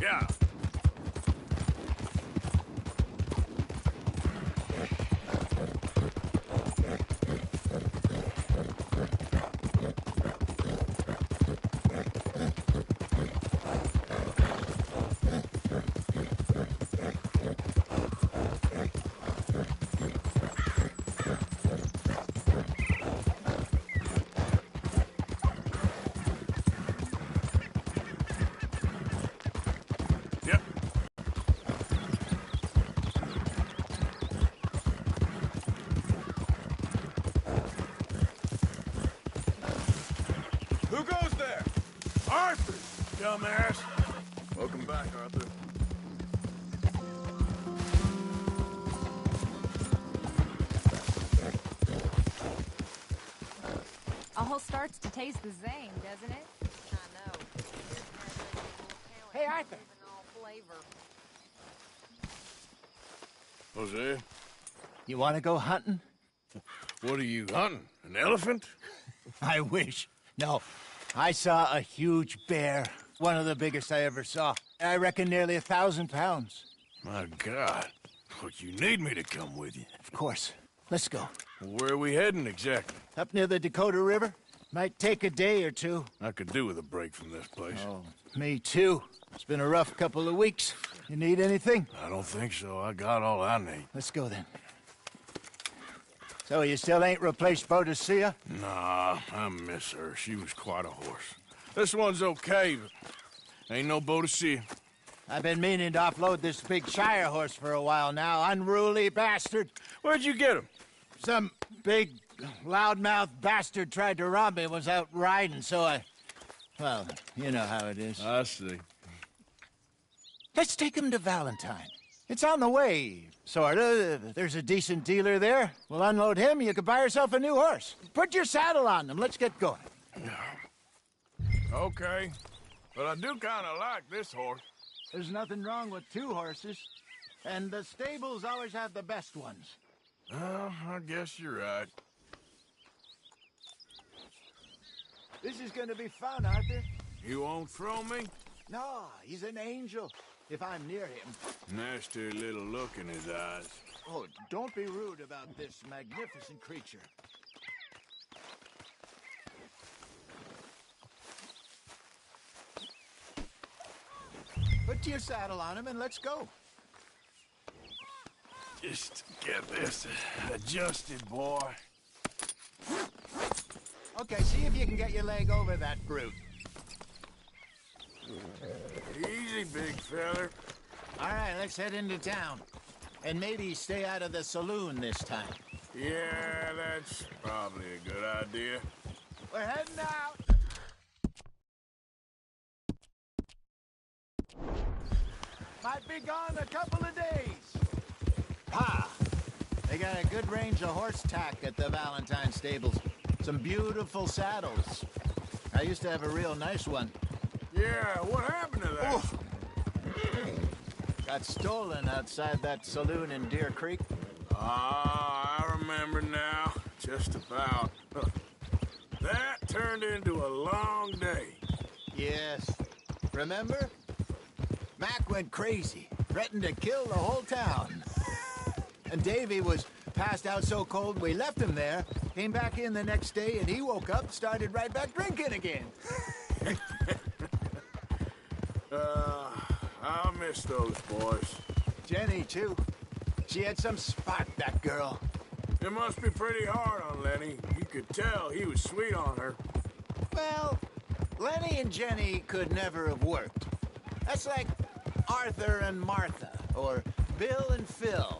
Yeah. Who goes there? Arthur, dumbass. Welcome back, Arthur. All starts to taste the same, doesn't it? I know. Hey, Arthur. All flavor. Jose? You want to go hunting? What are you hunting? An elephant? I wish. No. I saw a huge bear. One of the biggest I ever saw. I reckon nearly 1,000 pounds. My God. But you need me to come with you. Of course. Let's go. Where are we heading exactly? Up near the Dakota River. Might take a day or two. I could do with a break from this place. Oh, me too. It's been a rough couple of weeks. You need anything? I don't think so. I got all I need. Let's go then. So you still ain't replaced Boadicea? Nah, I miss her. She was quite a horse. This one's okay, but ain't no Boadicea. I've been meaning to offload this big Shire horse for a while now. Unruly bastard. Where'd you get him? Some big, loudmouth bastard tried to rob me and was out riding, so I... Well, you know how it is. I see. Let's take him to Valentine. It's on the way, sorta. There's a decent dealer there. We'll unload him, you can buy yourself a new horse. Put your saddle on them, let's get going. Okay, but I do kind of like this horse. There's nothing wrong with two horses. And the stables always have the best ones. Well, I guess you're right. This is gonna be fun, Arthur. You won't throw me? No, he's an angel. If I'm near him. Nasty little look in his eyes. Oh, don't be rude about this magnificent creature. Put your saddle on him and let's go. Just get this adjusted, boy. Okay, see if you can get your leg over that brute. Easy, big feller. All right, let's head into town. And maybe stay out of the saloon this time. Yeah, that's probably a good idea. We're heading out. Might be gone a couple of days. Pa! They got a good range of horse tack at the Valentine stables. Some beautiful saddles. I used to have a real nice one. Yeah, what happened to that? Oof. Got stolen outside that saloon in Deer Creek. Ah, I remember now. Just about. That turned into a long day. Yes. Remember? Mac went crazy, threatened to kill the whole town. And Davy was passed out so cold we left him there, came back in the next day, and he woke up, started right back drinking again. I miss those boys. Jenny, too. She had some spark, that girl. It must be pretty hard on Lenny. You could tell he was sweet on her. Well, Lenny and Jenny could never have worked. That's like Arthur and Martha, or Bill and Phil.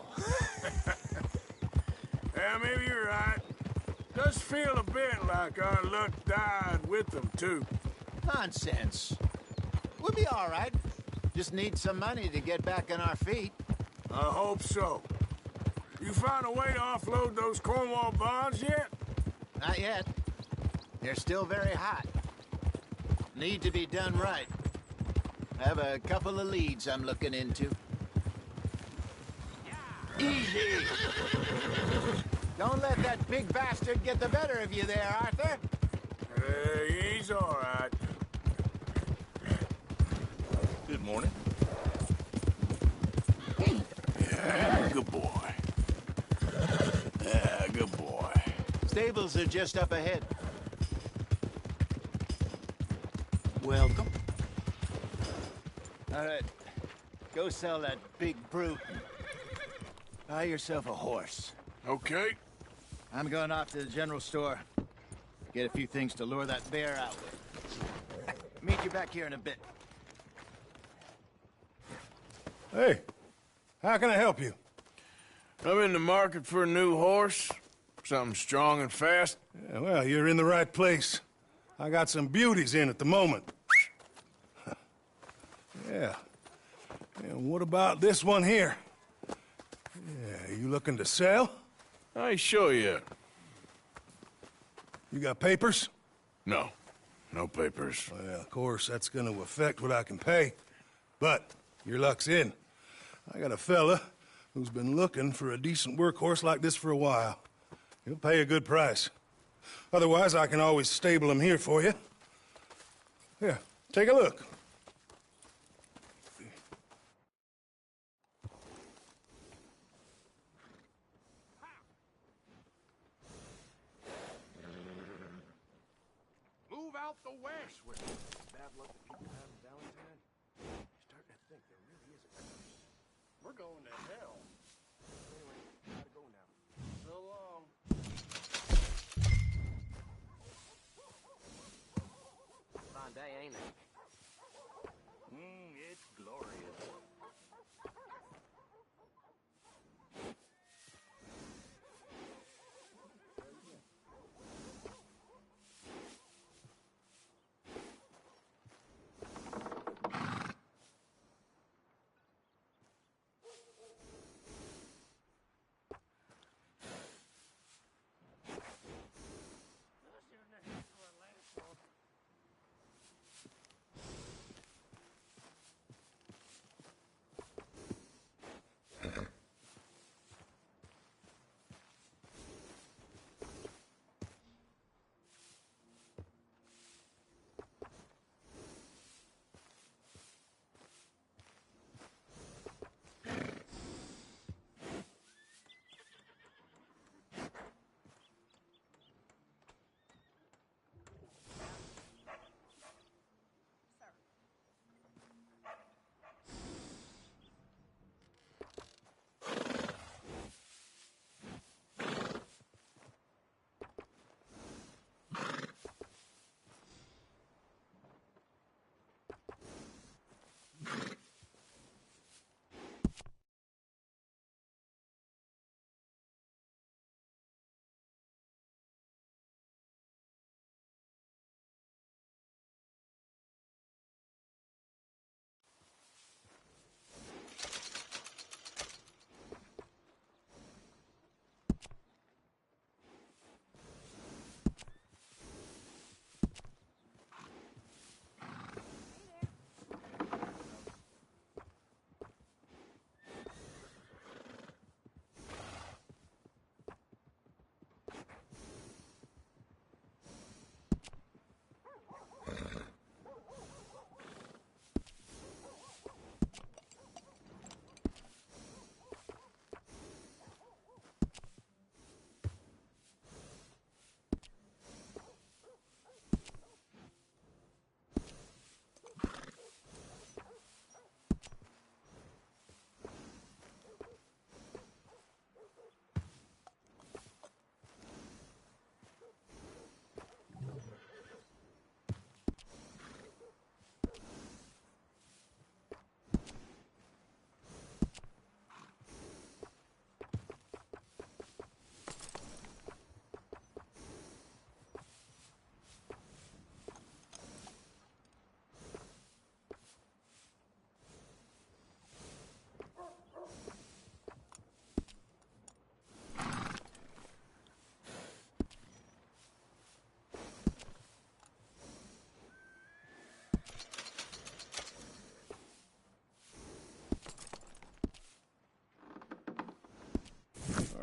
Yeah, maybe you're right. Does feel a bit like our luck died with them, too. Nonsense. We'll be all right. Just need some money to get back on our feet. I hope so. You find a way to offload those Cornwall bonds yet? Not yet. They're still very hot. Need to be done right. I have a couple of leads I'm looking into. Easy! Don't let that big bastard get the better of you there, Arthur. He's all right. Good morning. Yeah, good boy. Yeah, good boy. Stables are just up ahead. Welcome. All right. Go sell that big brute. Buy yourself a horse. Okay. I'm going off to the general store. Get a few things to lure that bear out with. Meet you back here in a bit. Hey, how can I help you? I'm in the market for a new horse. Something strong and fast. Yeah, well, you're in the right place. I got some beauties in at the moment. Yeah. And what about this one here? Yeah, you looking to sell? I ain't sure yet. You got papers? No. No papers. Well, of course, that's going to affect what I can pay. But your luck's in. I got a fella who's been looking for a decent workhorse like this for a while. He'll pay a good price. Otherwise, I can always stable him here for you. Here, take a look. Move out the west with it. Bad luck that people have in Valentine. Starting to think there really is a curse. We're going to hell. Anyway, gotta go now. So long. Fine day, ain't it? It's glorious.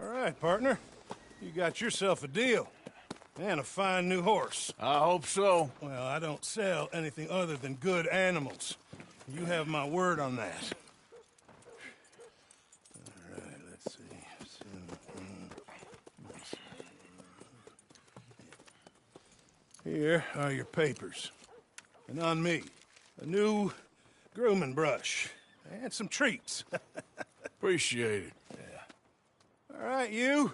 All right, partner. You got yourself a deal. And a fine new horse. I hope so. Well, I don't sell anything other than good animals. You have my word on that. All right, let's see. Here are your papers. And on me, a new grooming brush and some treats. Appreciate it. All right, you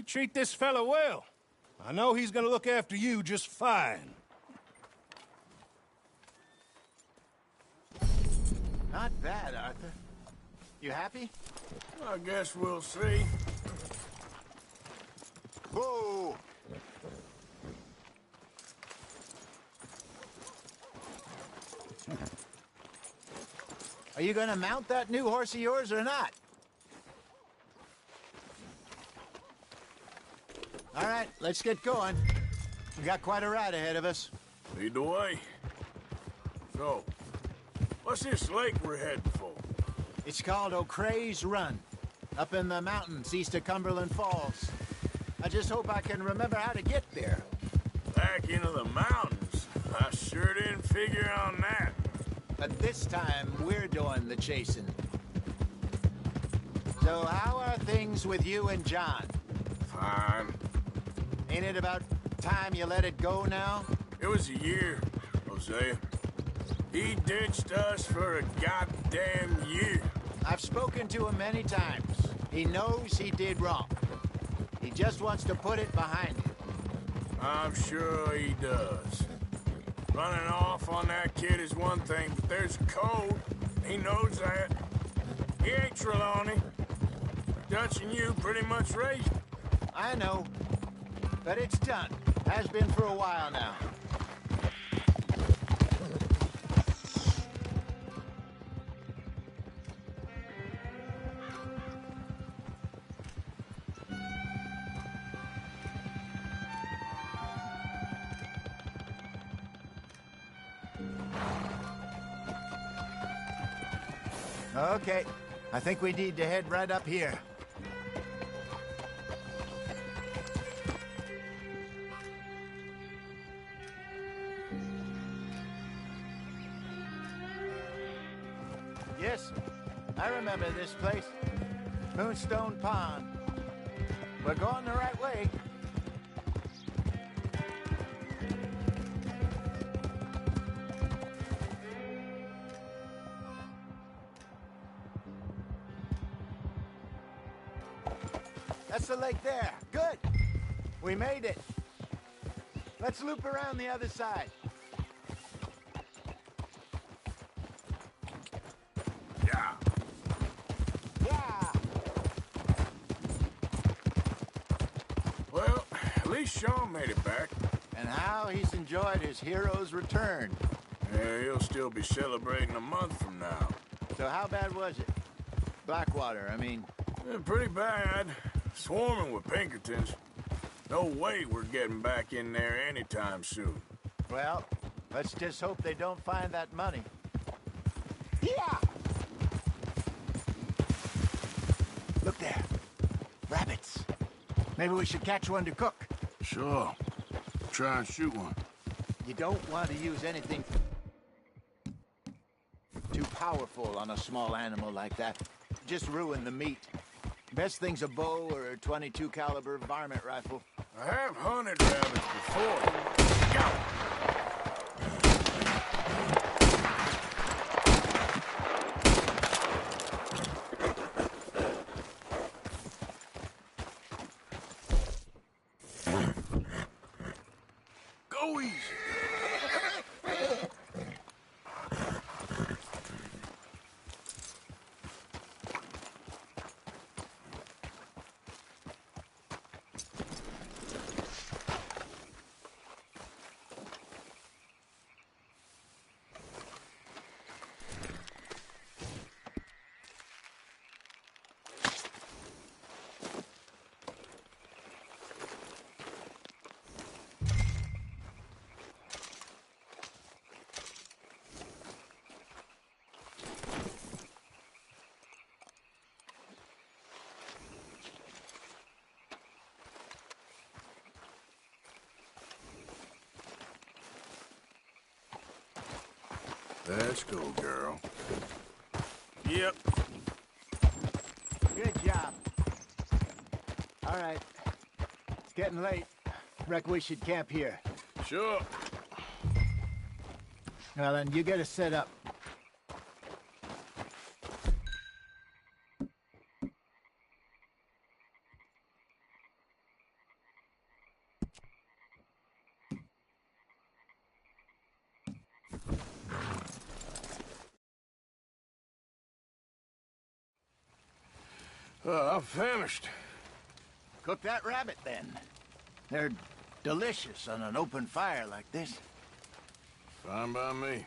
treat this fella well. I know he's gonna look after you just fine. Not bad, Arthur. You happy? I guess we'll see. Whoa! Are you gonna mount that new horse of yours or not? All right, let's get going. We got quite a ride ahead of us. Lead the way. So, what's this lake we're heading for? It's called O'Creagh's Run. Up in the mountains east of Cumberland Falls. I just hope I can remember how to get there. Back into the mountains? I sure didn't figure on that. But this time, we're doing the chasing. So how are things with you and John? Fine. Ain't it about time you let it go now? It was a year, Hosea. He ditched us for a goddamn year. I've spoken to him many times. He knows he did wrong. He just wants to put it behind him. I'm sure he does. Running off on that kid is one thing, but there's a code. He knows that. He ain't Trelawney. Dutch and you pretty much raised him. I know. But it's done. Has been for a while now. Okay. I think we need to head right up here. Yes, I remember this place. Moonstone Pond. We're going the right way. That's the lake there. Good. We made it. Let's loop around the other side. Yeah. Yeah. Well, at least Sean made it back. And how he's enjoyed his hero's return. Yeah, he'll still be celebrating a month from now. So how bad was it? Blackwater, I mean. Yeah, pretty bad. Swarming with Pinkertons. No way we're getting back in there anytime soon. Well, let's just hope they don't find that money. Yeah! Look there. Rabbits. Maybe we should catch one to cook. Sure. Try and shoot one. You don't want to use anything too powerful on a small animal like that. Just ruin the meat. Best thing's a bow or a .22 caliber varmint rifle. I have hunted rabbits before. Go! Go easy. Let's go, girl. Yep. Good job. All right. It's getting late. Reckon we should camp here. Sure. Well, then you get us set up. I'm famished. Cook that rabbit, then. They're delicious on an open fire like this. Fine by me.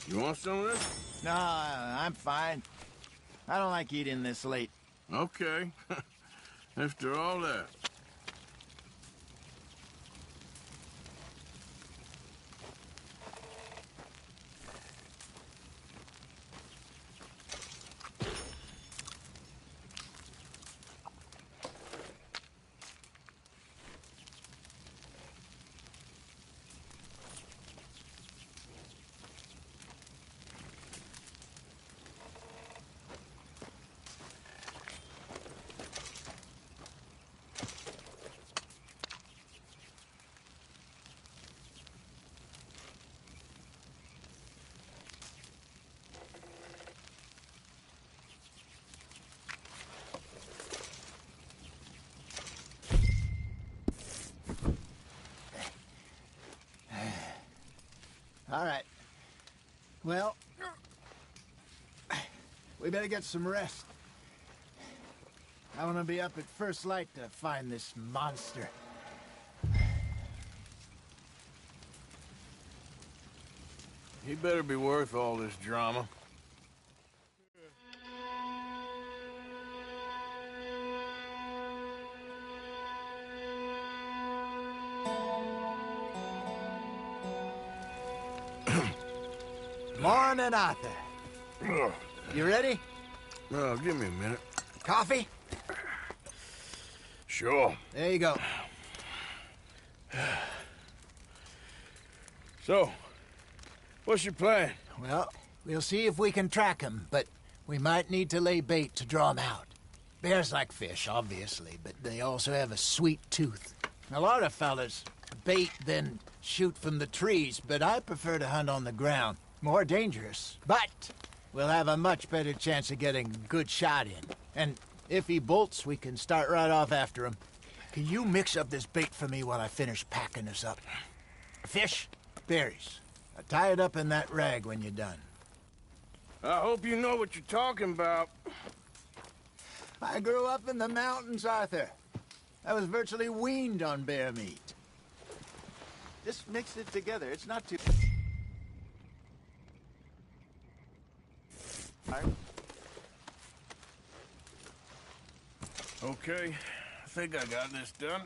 You want some of this? No, I'm fine. I don't like eating this late. Okay. After all that. All right. Well, we better get some rest. I want to be up at first light to find this monster. He better be worth all this drama. Morning, Arthur. You ready? Oh, give me a minute. Coffee? Sure. There you go. So, what's your plan? Well, we'll see if we can track him, but we might need to lay bait to draw him out. Bears like fish, obviously, but they also have a sweet tooth. A lot of fellas bait, then shoot from the trees, but I prefer to hunt on the ground. More dangerous, but we'll have a much better chance of getting a good shot in. And if he bolts, we can start right off after him. Can you mix up this bait for me while I finish packing this up? Fish, berries. Tie it up in that rag when you're done. I hope you know what you're talking about. I grew up in the mountains, Arthur. I was virtually weaned on bear meat. Just mix it together. It's not too... Okay, I think I got this done.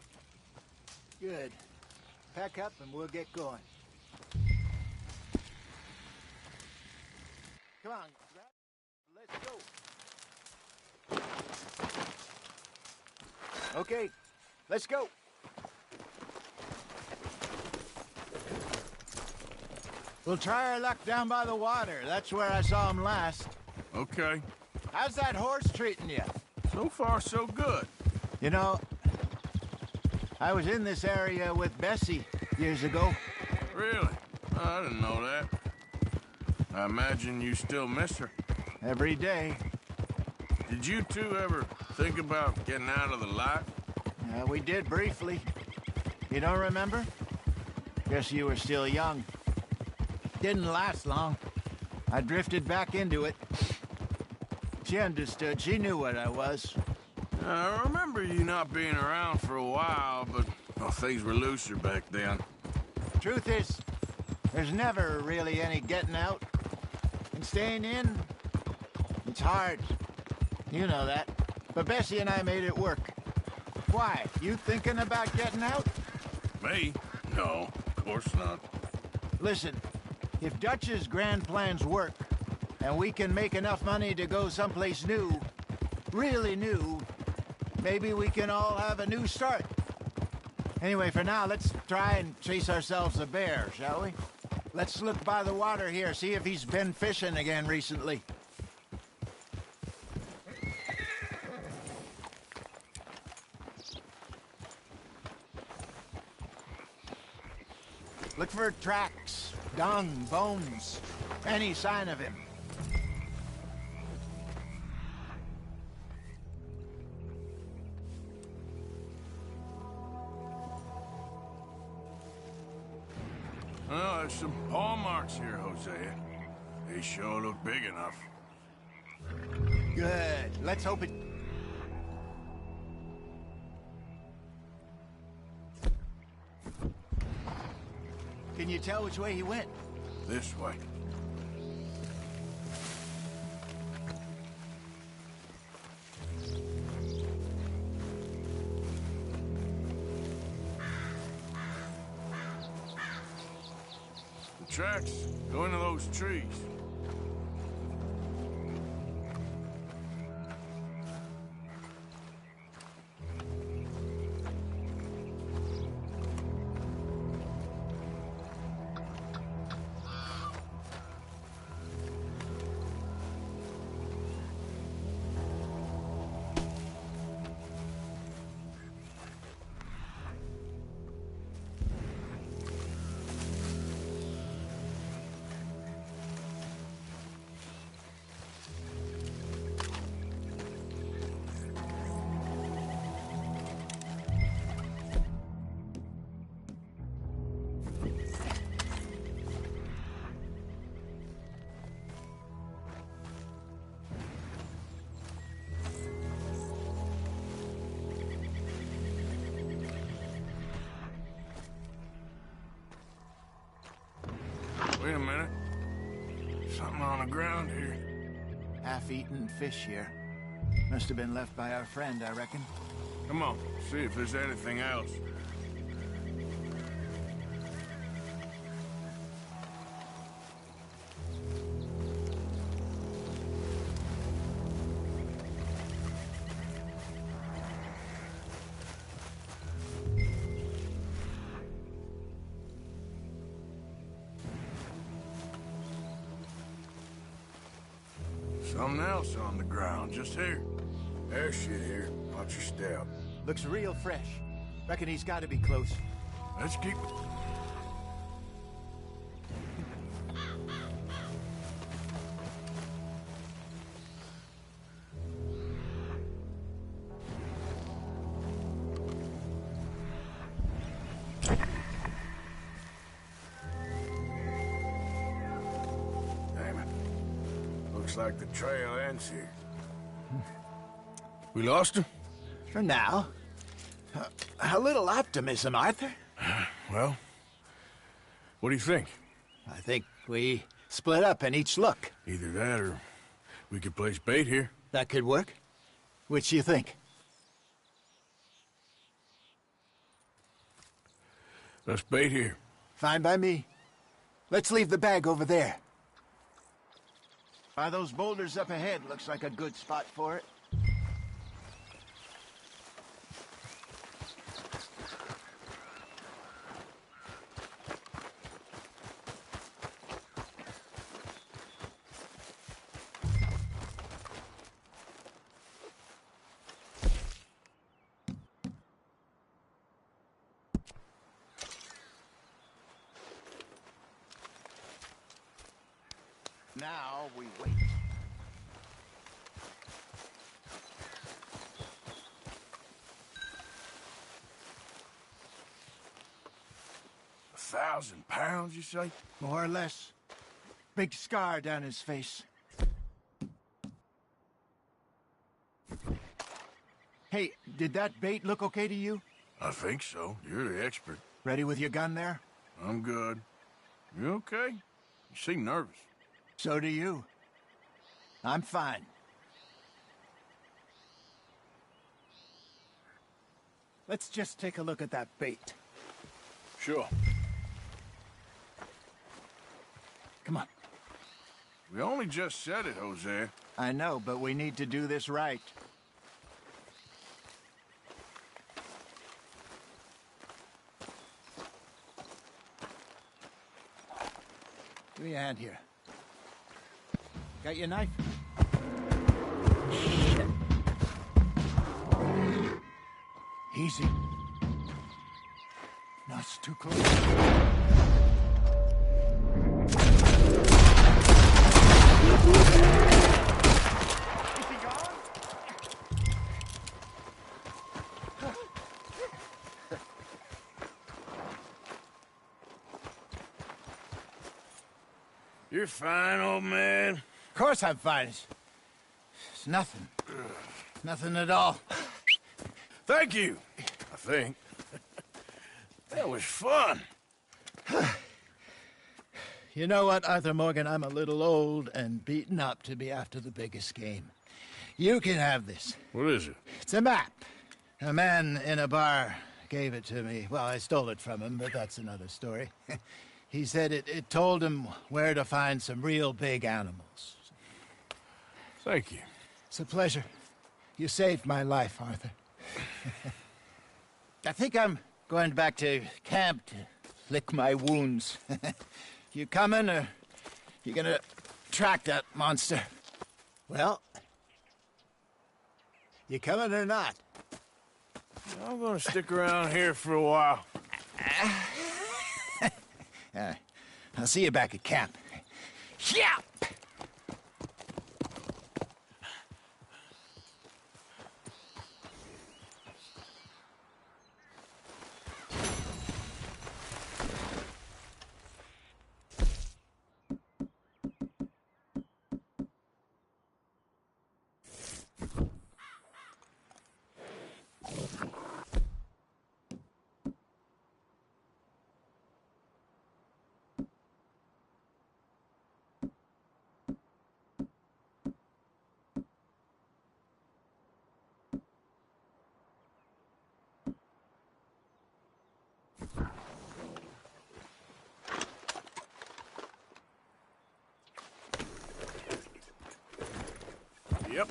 Good. Pack up and we'll get going. Come on, let's go. Okay, let's go. We'll try our luck down by the water. That's where I saw him last. Okay. How's that horse treating you? So far, so good. You know, I was in this area with Bessie years ago. Really? Oh, I didn't know that. I imagine you still miss her. Every day. Did you two ever think about getting out of the life? We did briefly. You don't remember? Guess you were still young. Didn't last long. I drifted back into it. She understood. She knew what I was. I remember you not being around for a while, but well, things were looser back then. Truth is, there's never really any getting out. And staying in, it's hard. You know that. But Bessie and I made it work. Why? You thinking about getting out? Me? No, of course not. Listen, if Dutch's grand plans work, and we can make enough money to go someplace new, really new, maybe we can all have a new start. Anyway, for now, let's try and chase ourselves a bear, shall we? Let's look by the water here, see if he's been fishing again recently. Look for tracks, dung, bones, any sign of him. Well, there's some paw marks here, Hosea. They sure look big enough. Good. Let's hope it... Can you tell which way he went? This way. tracks go into those trees. Wait a minute. Something on the ground here. Half-eaten fish here. Must have been left by our friend, I reckon. Come on, see if there's anything else. Something else on the ground, just here. There's shit here. Watch your step. Looks real fresh. Reckon he's got to be close. Let's keep... Looks like the trail ends here. We lost him? For now. A little optimism, Arthur. Well, what do you think? I think we split up and each look. Either that or we could place bait here. That could work. Which do you think? Let's bait here. Fine by me. Let's leave the bag over there. By those boulders up ahead, looks like a good spot for it. Now we wait. £1,000, you say? More or less. Big scar down his face. Hey, did that bait look okay to you? I think so. You're the expert. Ready with your gun there? I'm good. You okay? You seem nervous. So do you. I'm fine. Let's just take a look at that bait. Sure. Come on. We only just said it, Jose. I know, but we need to do this right. Give me a hand here. Got your knife? Shit. Easy. No, it's too close. Is he gone? You're fine, old man. Of course I'm fine. It's nothing. Nothing at all. Thank you, I think. That was fun. You know what, Arthur Morgan? I'm a little old and beaten up to be after the biggest game. You can have this. What is it? It's a map. A man in a bar gave it to me. Well, I stole it from him, but that's another story. He said it told him where to find some real big animals. Thank you. It's a pleasure. You saved my life, Arthur. I think I'm going back to camp to lick my wounds. You coming, or you gonna track that monster? Well, you coming or not? I'm gonna stick around here for a while. I'll see you back at camp. Yeah! Yep.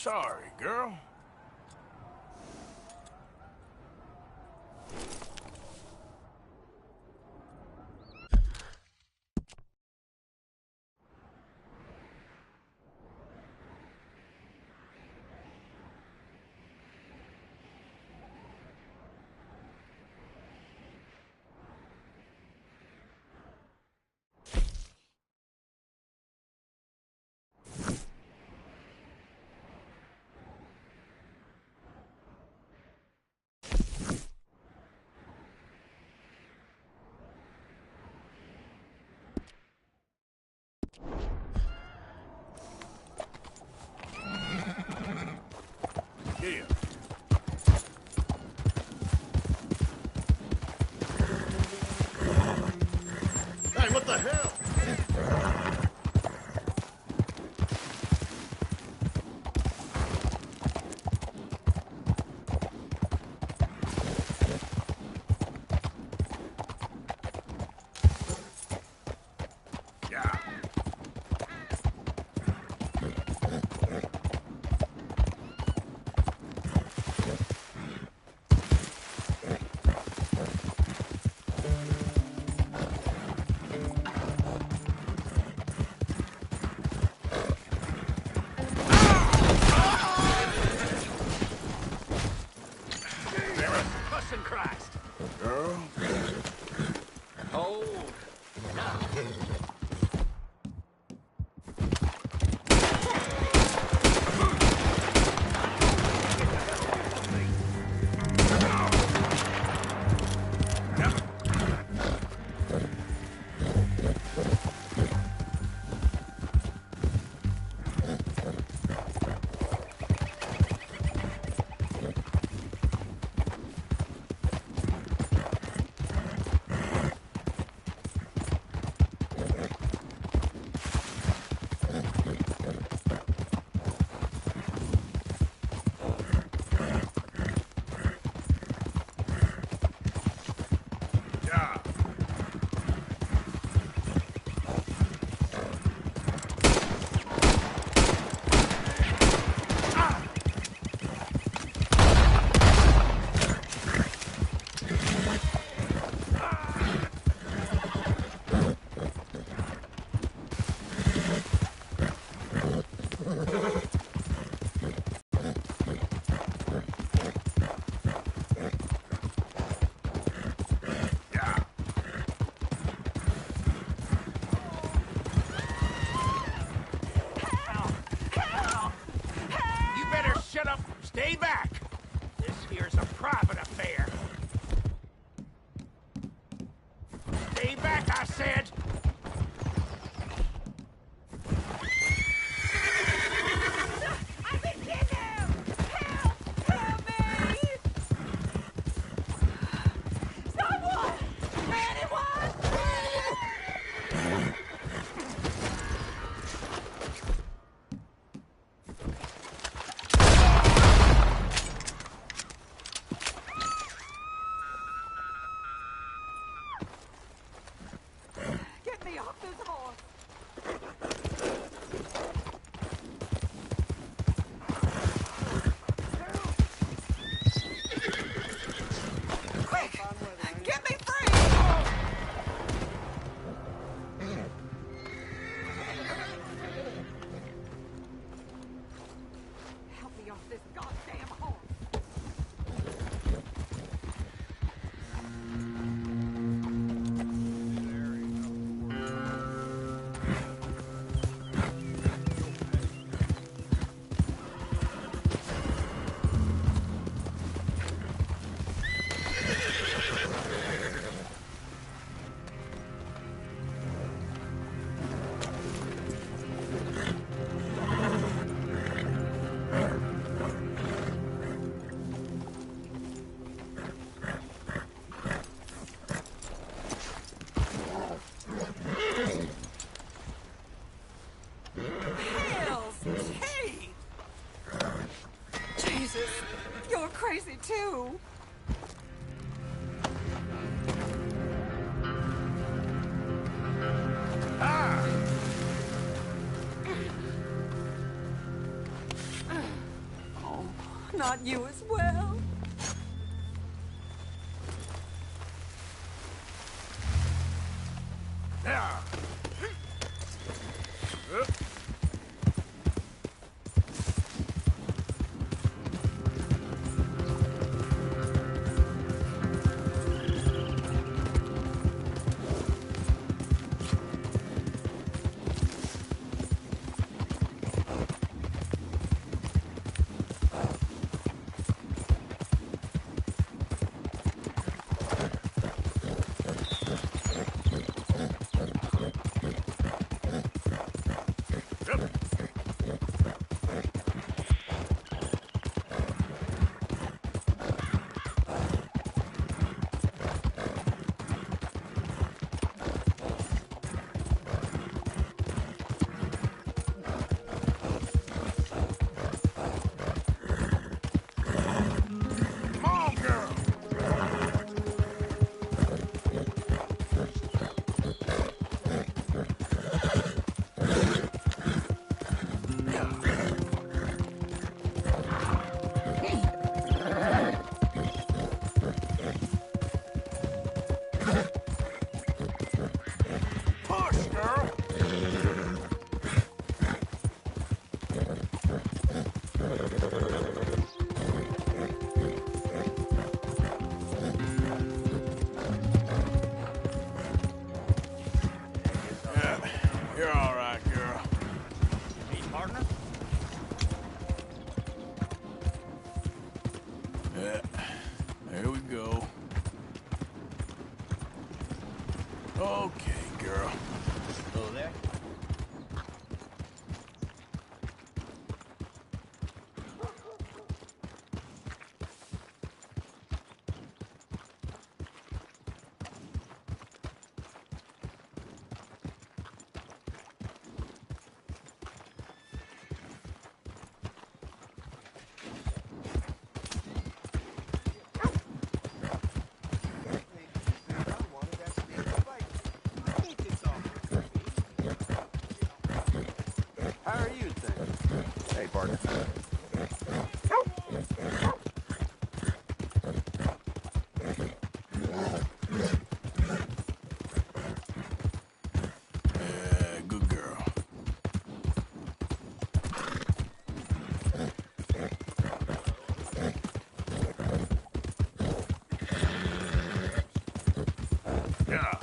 Sorry, girl. Yeah. Hey, what the hell? Christ! Girl? Oh, now. Stay back! This here's a private affair. Stay back, I said! I've been kidnapped! Help! Help me! Someone! Anyone! Get me off this horse! Quick! Get me free! Help me off this goddamn horse! Hell's teeth! Jesus, you're crazy too. Not you as well. Yeah. You're all right, girl. Me, partner? Yeah, there we go. Okay, girl. Hello there. How are you things? Hey, partner. Good girl. Yeah.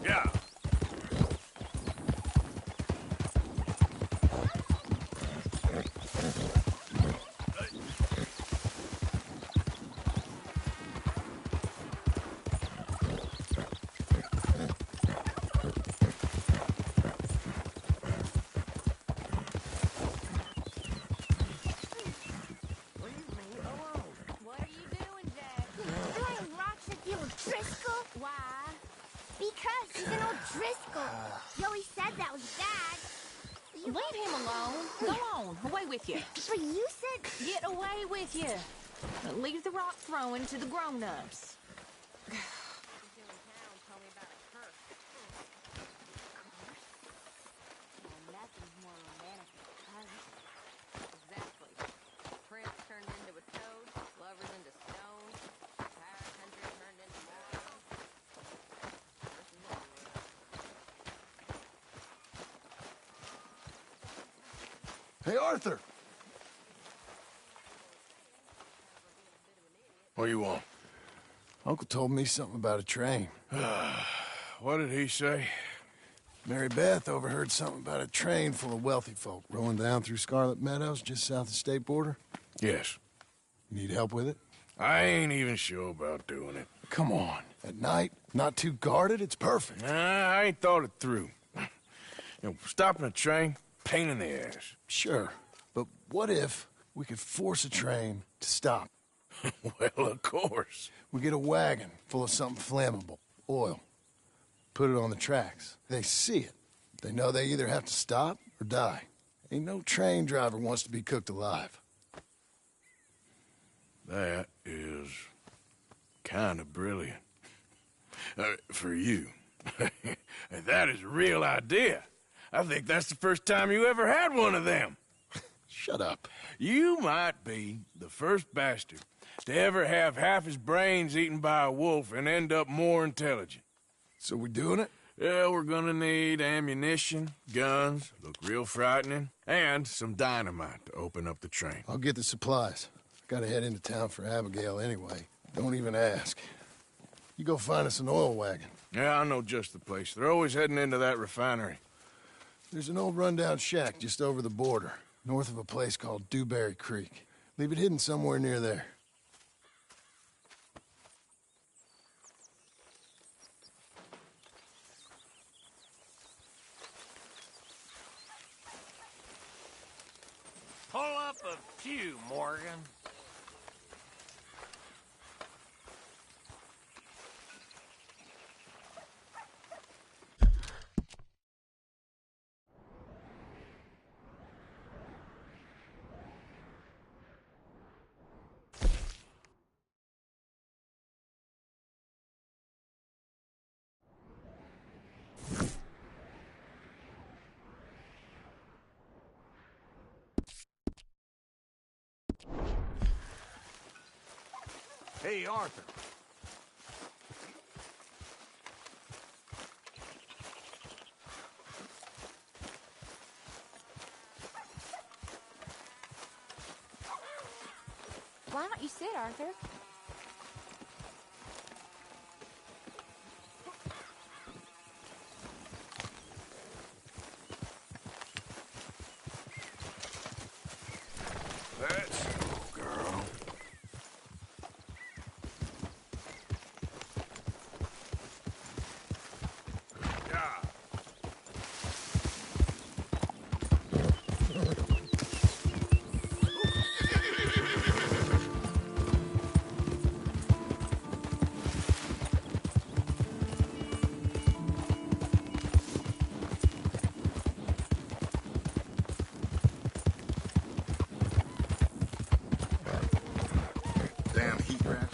Yeah. What are you doing, Jack? Throwing rocks at the old Driscoll? Why? Because he's an old Driscoll. Joey said that was bad. Leave him alone. Go on, away with you. But you said... Get away with you. Leave the rock throwing to the grown-ups. Exactly. Prince turned into a toad, lovers into stone, entire country turned into morons. Hey, Arthur. What do you want? Uncle told me something about a train. What did he say? Mary Beth overheard something about a train full of wealthy folk rolling down through Scarlet Meadows just south of the state border. Yes. Need help with it? I ain't even sure about doing it. Come on. At night, not too guarded, it's perfect. Nah, I ain't thought it through. Stopping a train, pain in the ass. Sure, but what if we could force a train to stop? Well, of course. We get a wagon full of something flammable, oil. Put it on the tracks. They see it. They know they either have to stop or die. Ain't no train driver wants to be cooked alive. That is kind of brilliant. For you. That is a real idea. I think that's the first time you ever had one of them. Shut up. You might be the first bastard to ever have half his brains eaten by a wolf and end up more intelligent. So we doing it? Yeah, we're gonna need ammunition, guns, look real frightening, and some dynamite to open up the train. I'll get the supplies. Gotta head into town for Abigail anyway. Don't even ask. You go find us an oil wagon. Yeah, I know just the place. They're always heading into that refinery. There's an old rundown shack just over the border, north of a place called Dewberry Creek. Leave it hidden somewhere near there. Pull up a few, Morgan. Hey, Arthur. Why don't you sit, Arthur? Let's go, girl. Damn heat rat.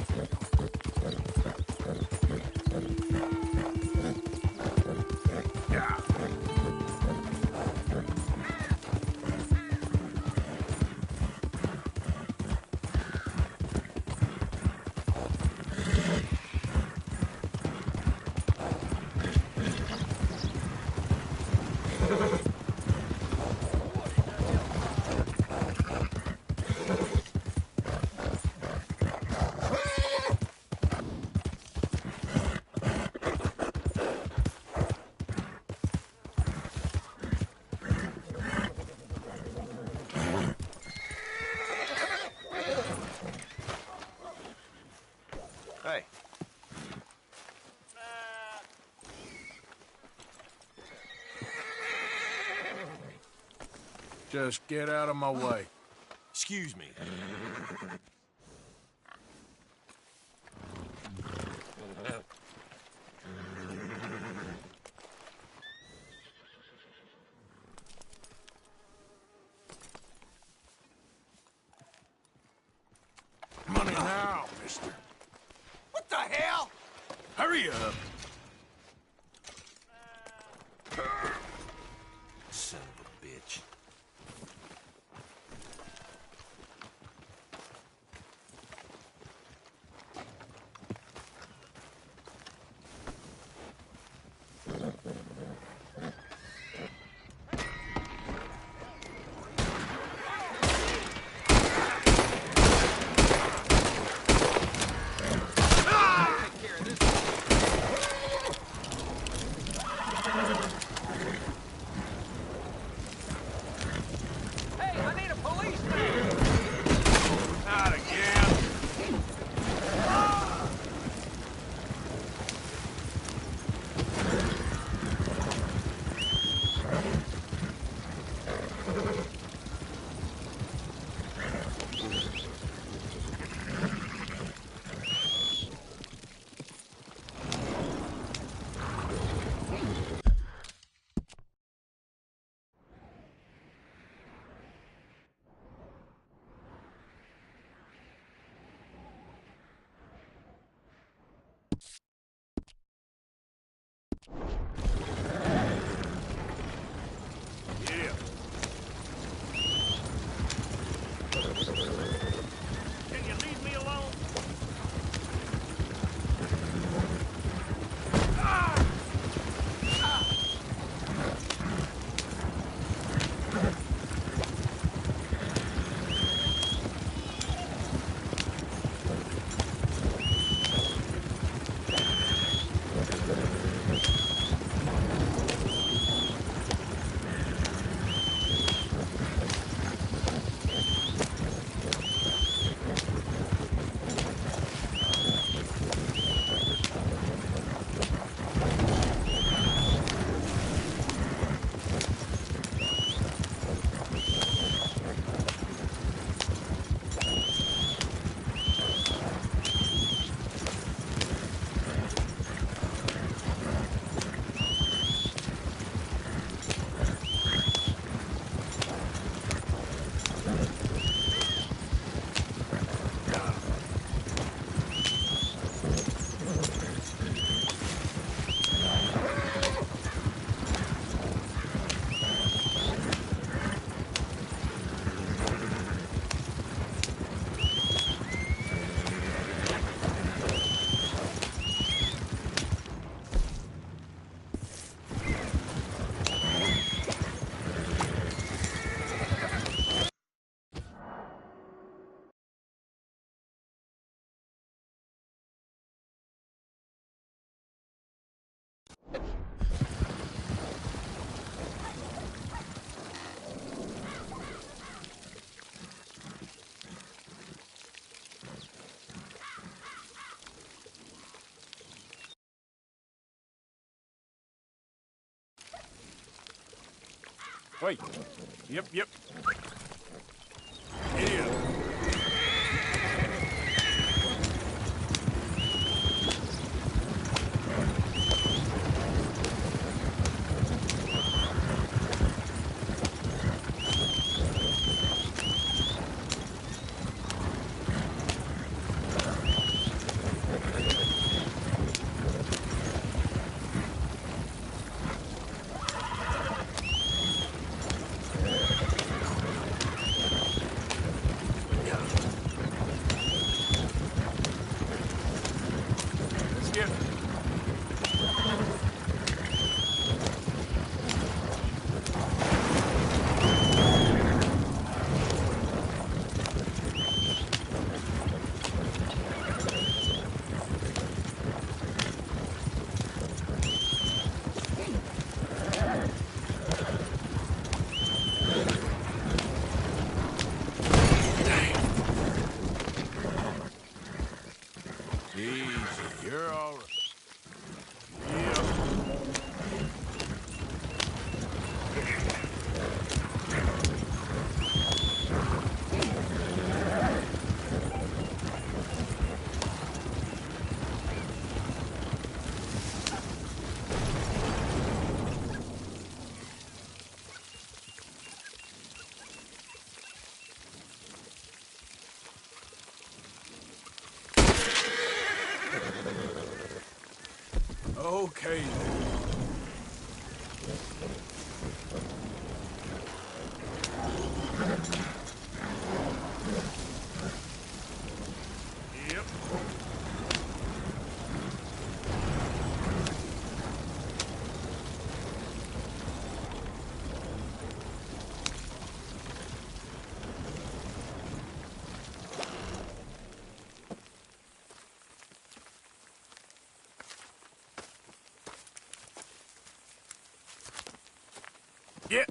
Hey. Just get out of my way. Excuse me. Money now, mister. What the hell? Hurry up. Son of a bitch. Yeah. Can you leave me alone? Wait. Yep. Yeah. Easy, you're all right. Okay, Yep.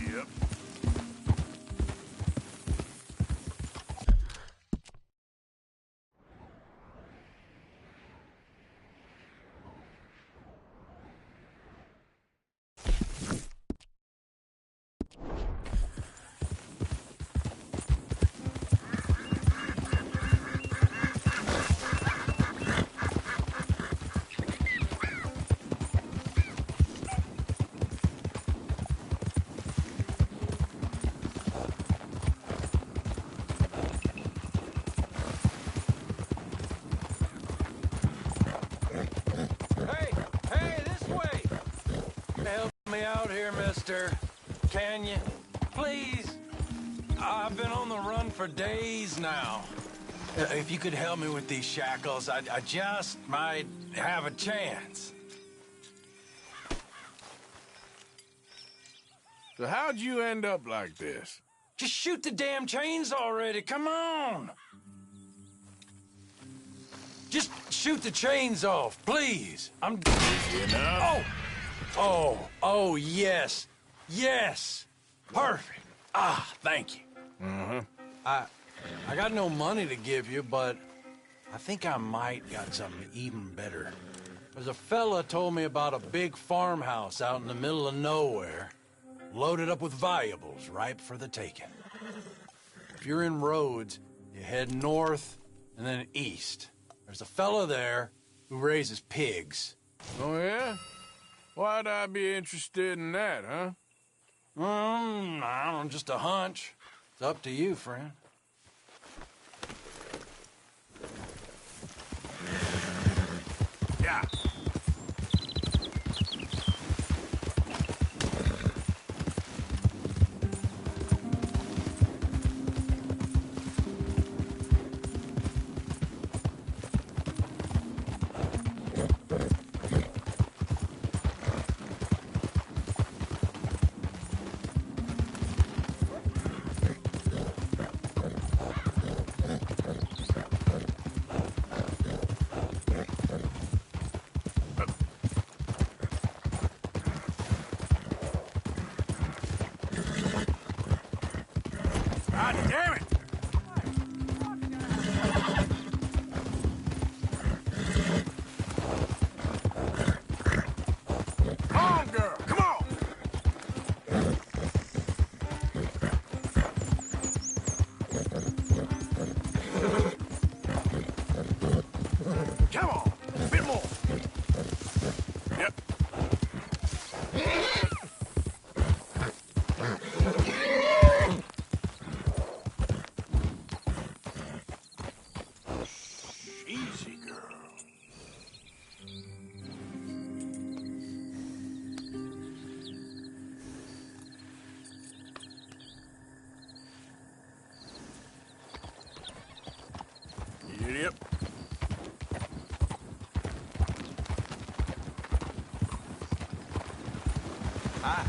Yeah. for days now. If you could help me with these shackles, I just might have a chance. So how'd you end up like this? Just shoot the damn chains already, come on! Just shoot the chains off, please. I'm... Oh, yes. Yes. Perfect. Ah, thank you. Mm-hmm. I got no money to give you, but I think I might got something even better. There's a fella told me about a big farmhouse out in the middle of nowhere, loaded up with valuables ripe for the taking. If you're in Rhodes, you head north and then east. There's a fella there who raises pigs. Oh, yeah? Why'd I be interested in that, huh? I don't know, just a hunch. It's up to you, friend. Yeah. God damn it! Come on, girl, come on! Come on, a bit more. Yep. Easy, girl. Yep. Hi.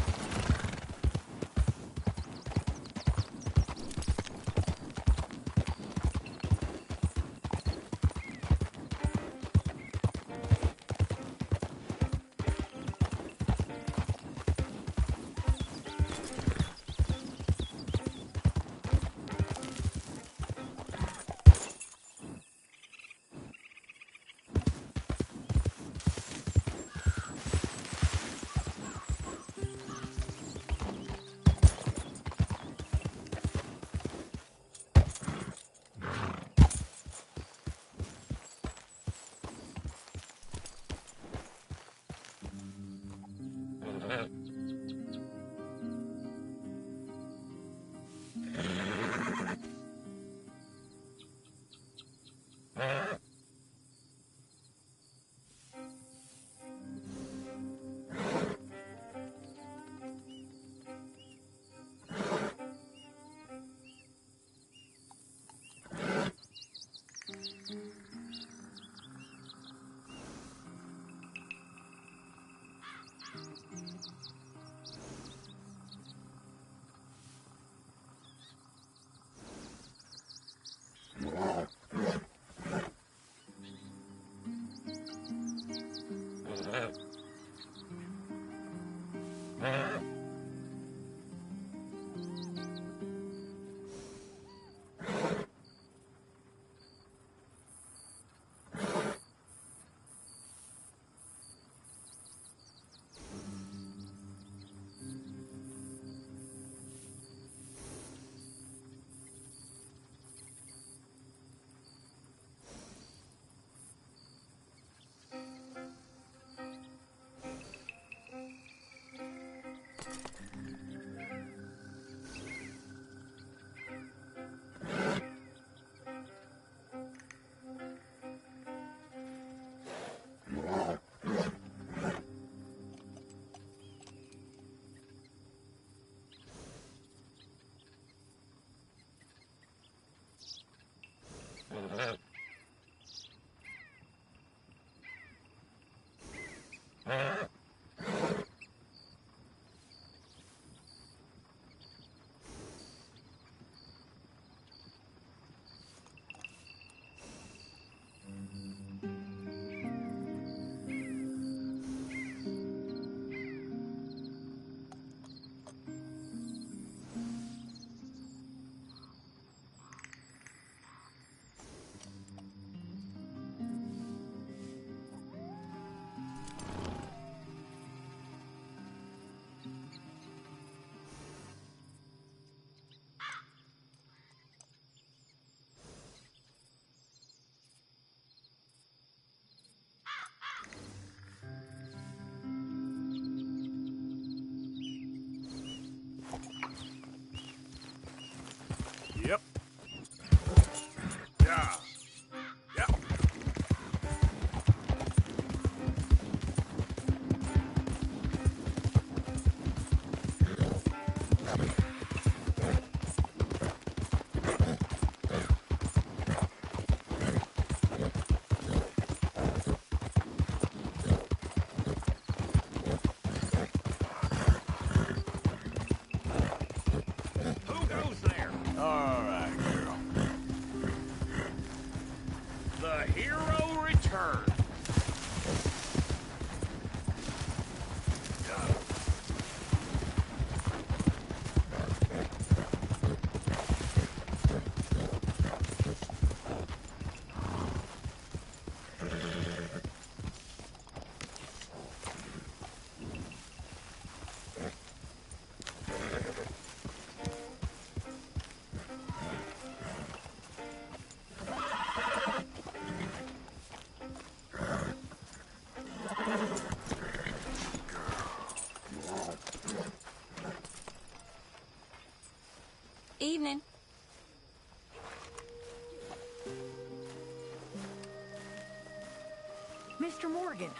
Mr. Morgan.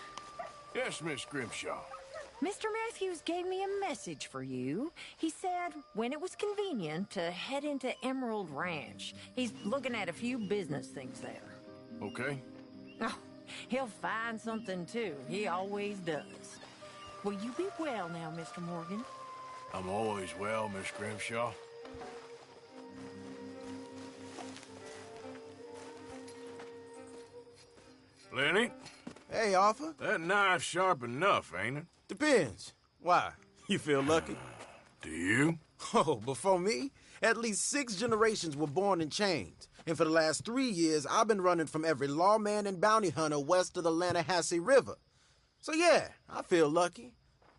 Yes, Miss Grimshaw. Mr. Matthews gave me a message for you. He said when it was convenient to head into Emerald Ranch. He's looking at a few business things there. Okay. Oh, he'll find something too. He always does. Will you be well now, Mr. Morgan? I'm always well, Miss Grimshaw. Lenny? Hey, Arthur. That knife's sharp enough, ain't it? Depends. Why? You feel lucky? Do you? Oh, before me, at least 6 generations were born in chains. And for the last 3 years, I've been running from every lawman and bounty hunter west of the Lannahechee River. So yeah, I feel lucky.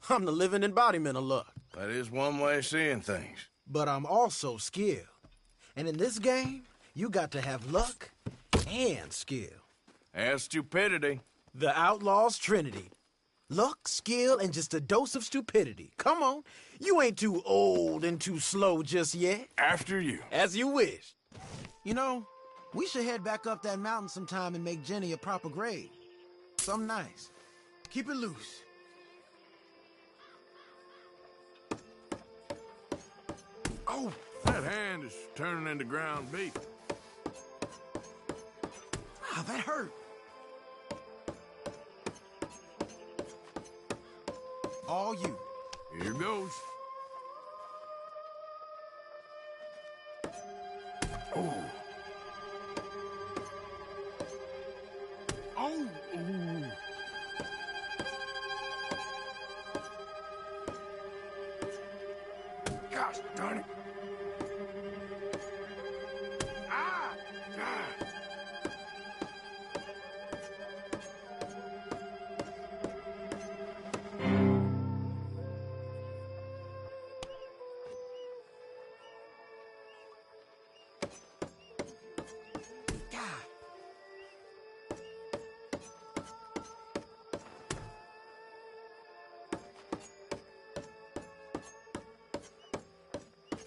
I'm the living embodiment of luck. That is one way of seeing things. But I'm also skilled. And in this game, you got to have luck and skill. And stupidity. The Outlaw's Trinity. Luck, skill, and just a dose of stupidity. Come on, you ain't too old and too slow just yet. After you. As you wish. You know, we should head back up that mountain sometime and make Jenny a proper grave. Something nice. Keep it loose. Oh, that hand is turning into ground beef. Ah, that hurt. All you. Here goes. Oh. Oh. Ooh. Gosh darn it. Ah! Ah!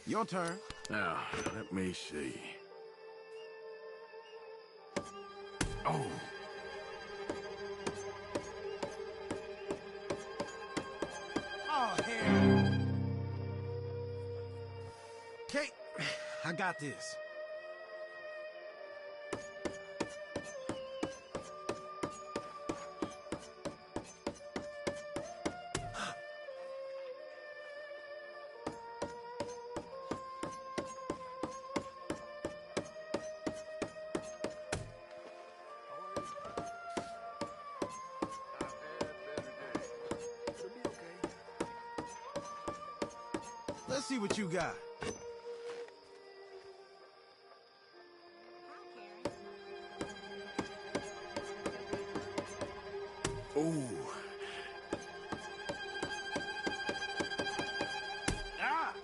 Your turn. Now, let me see. Oh. Oh, hell. Okay, I got this. Let's see what you got. Ooh. Ah!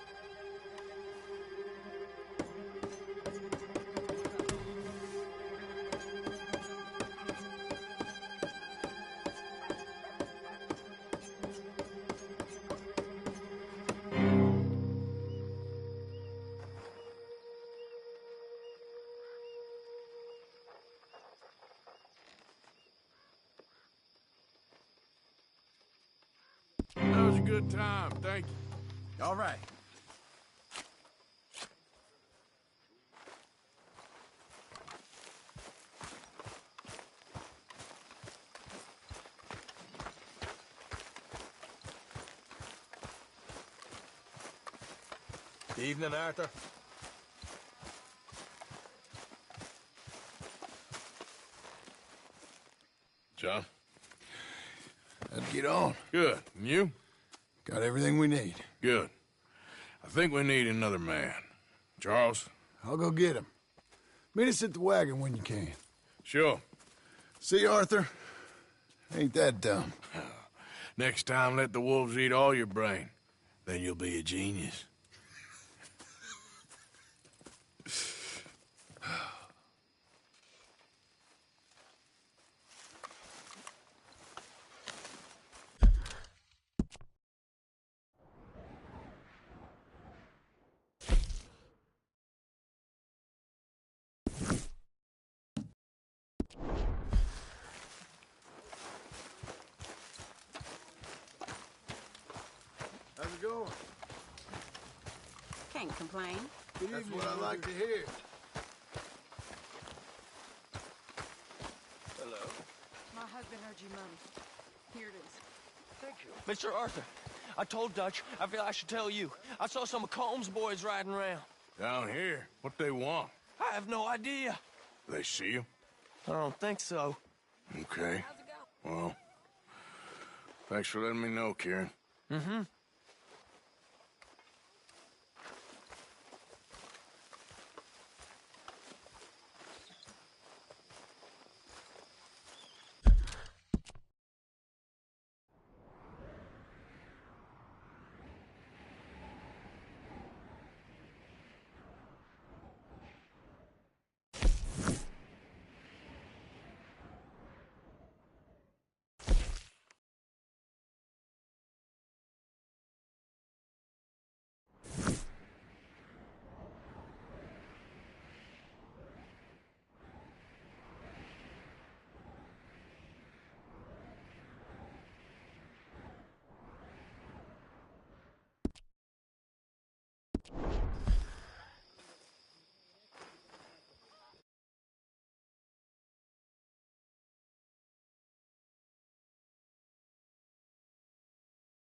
That was a good time, thank you. All right. Evening, Arthur. John? Let's get on. Good. And you? Got everything we need. Good. I think we need another man. Charles? I'll go get him. Meet us at the wagon when you can. Sure. See, Arthur? Ain't that dumb. Next time, let the wolves eat all your brain. Then you'll be a genius. doing? Can't complain. That's what I like to hear. Hello. My husband heard you, Mum. Here it is. Thank you. Mr. Arthur, I told Dutch I feel I should tell you. I saw some of Combs' boys riding around. Down here? What they want? I have no idea. They see you? I don't think so. Okay. Well, thanks for letting me know, Kieran. Mm-hmm.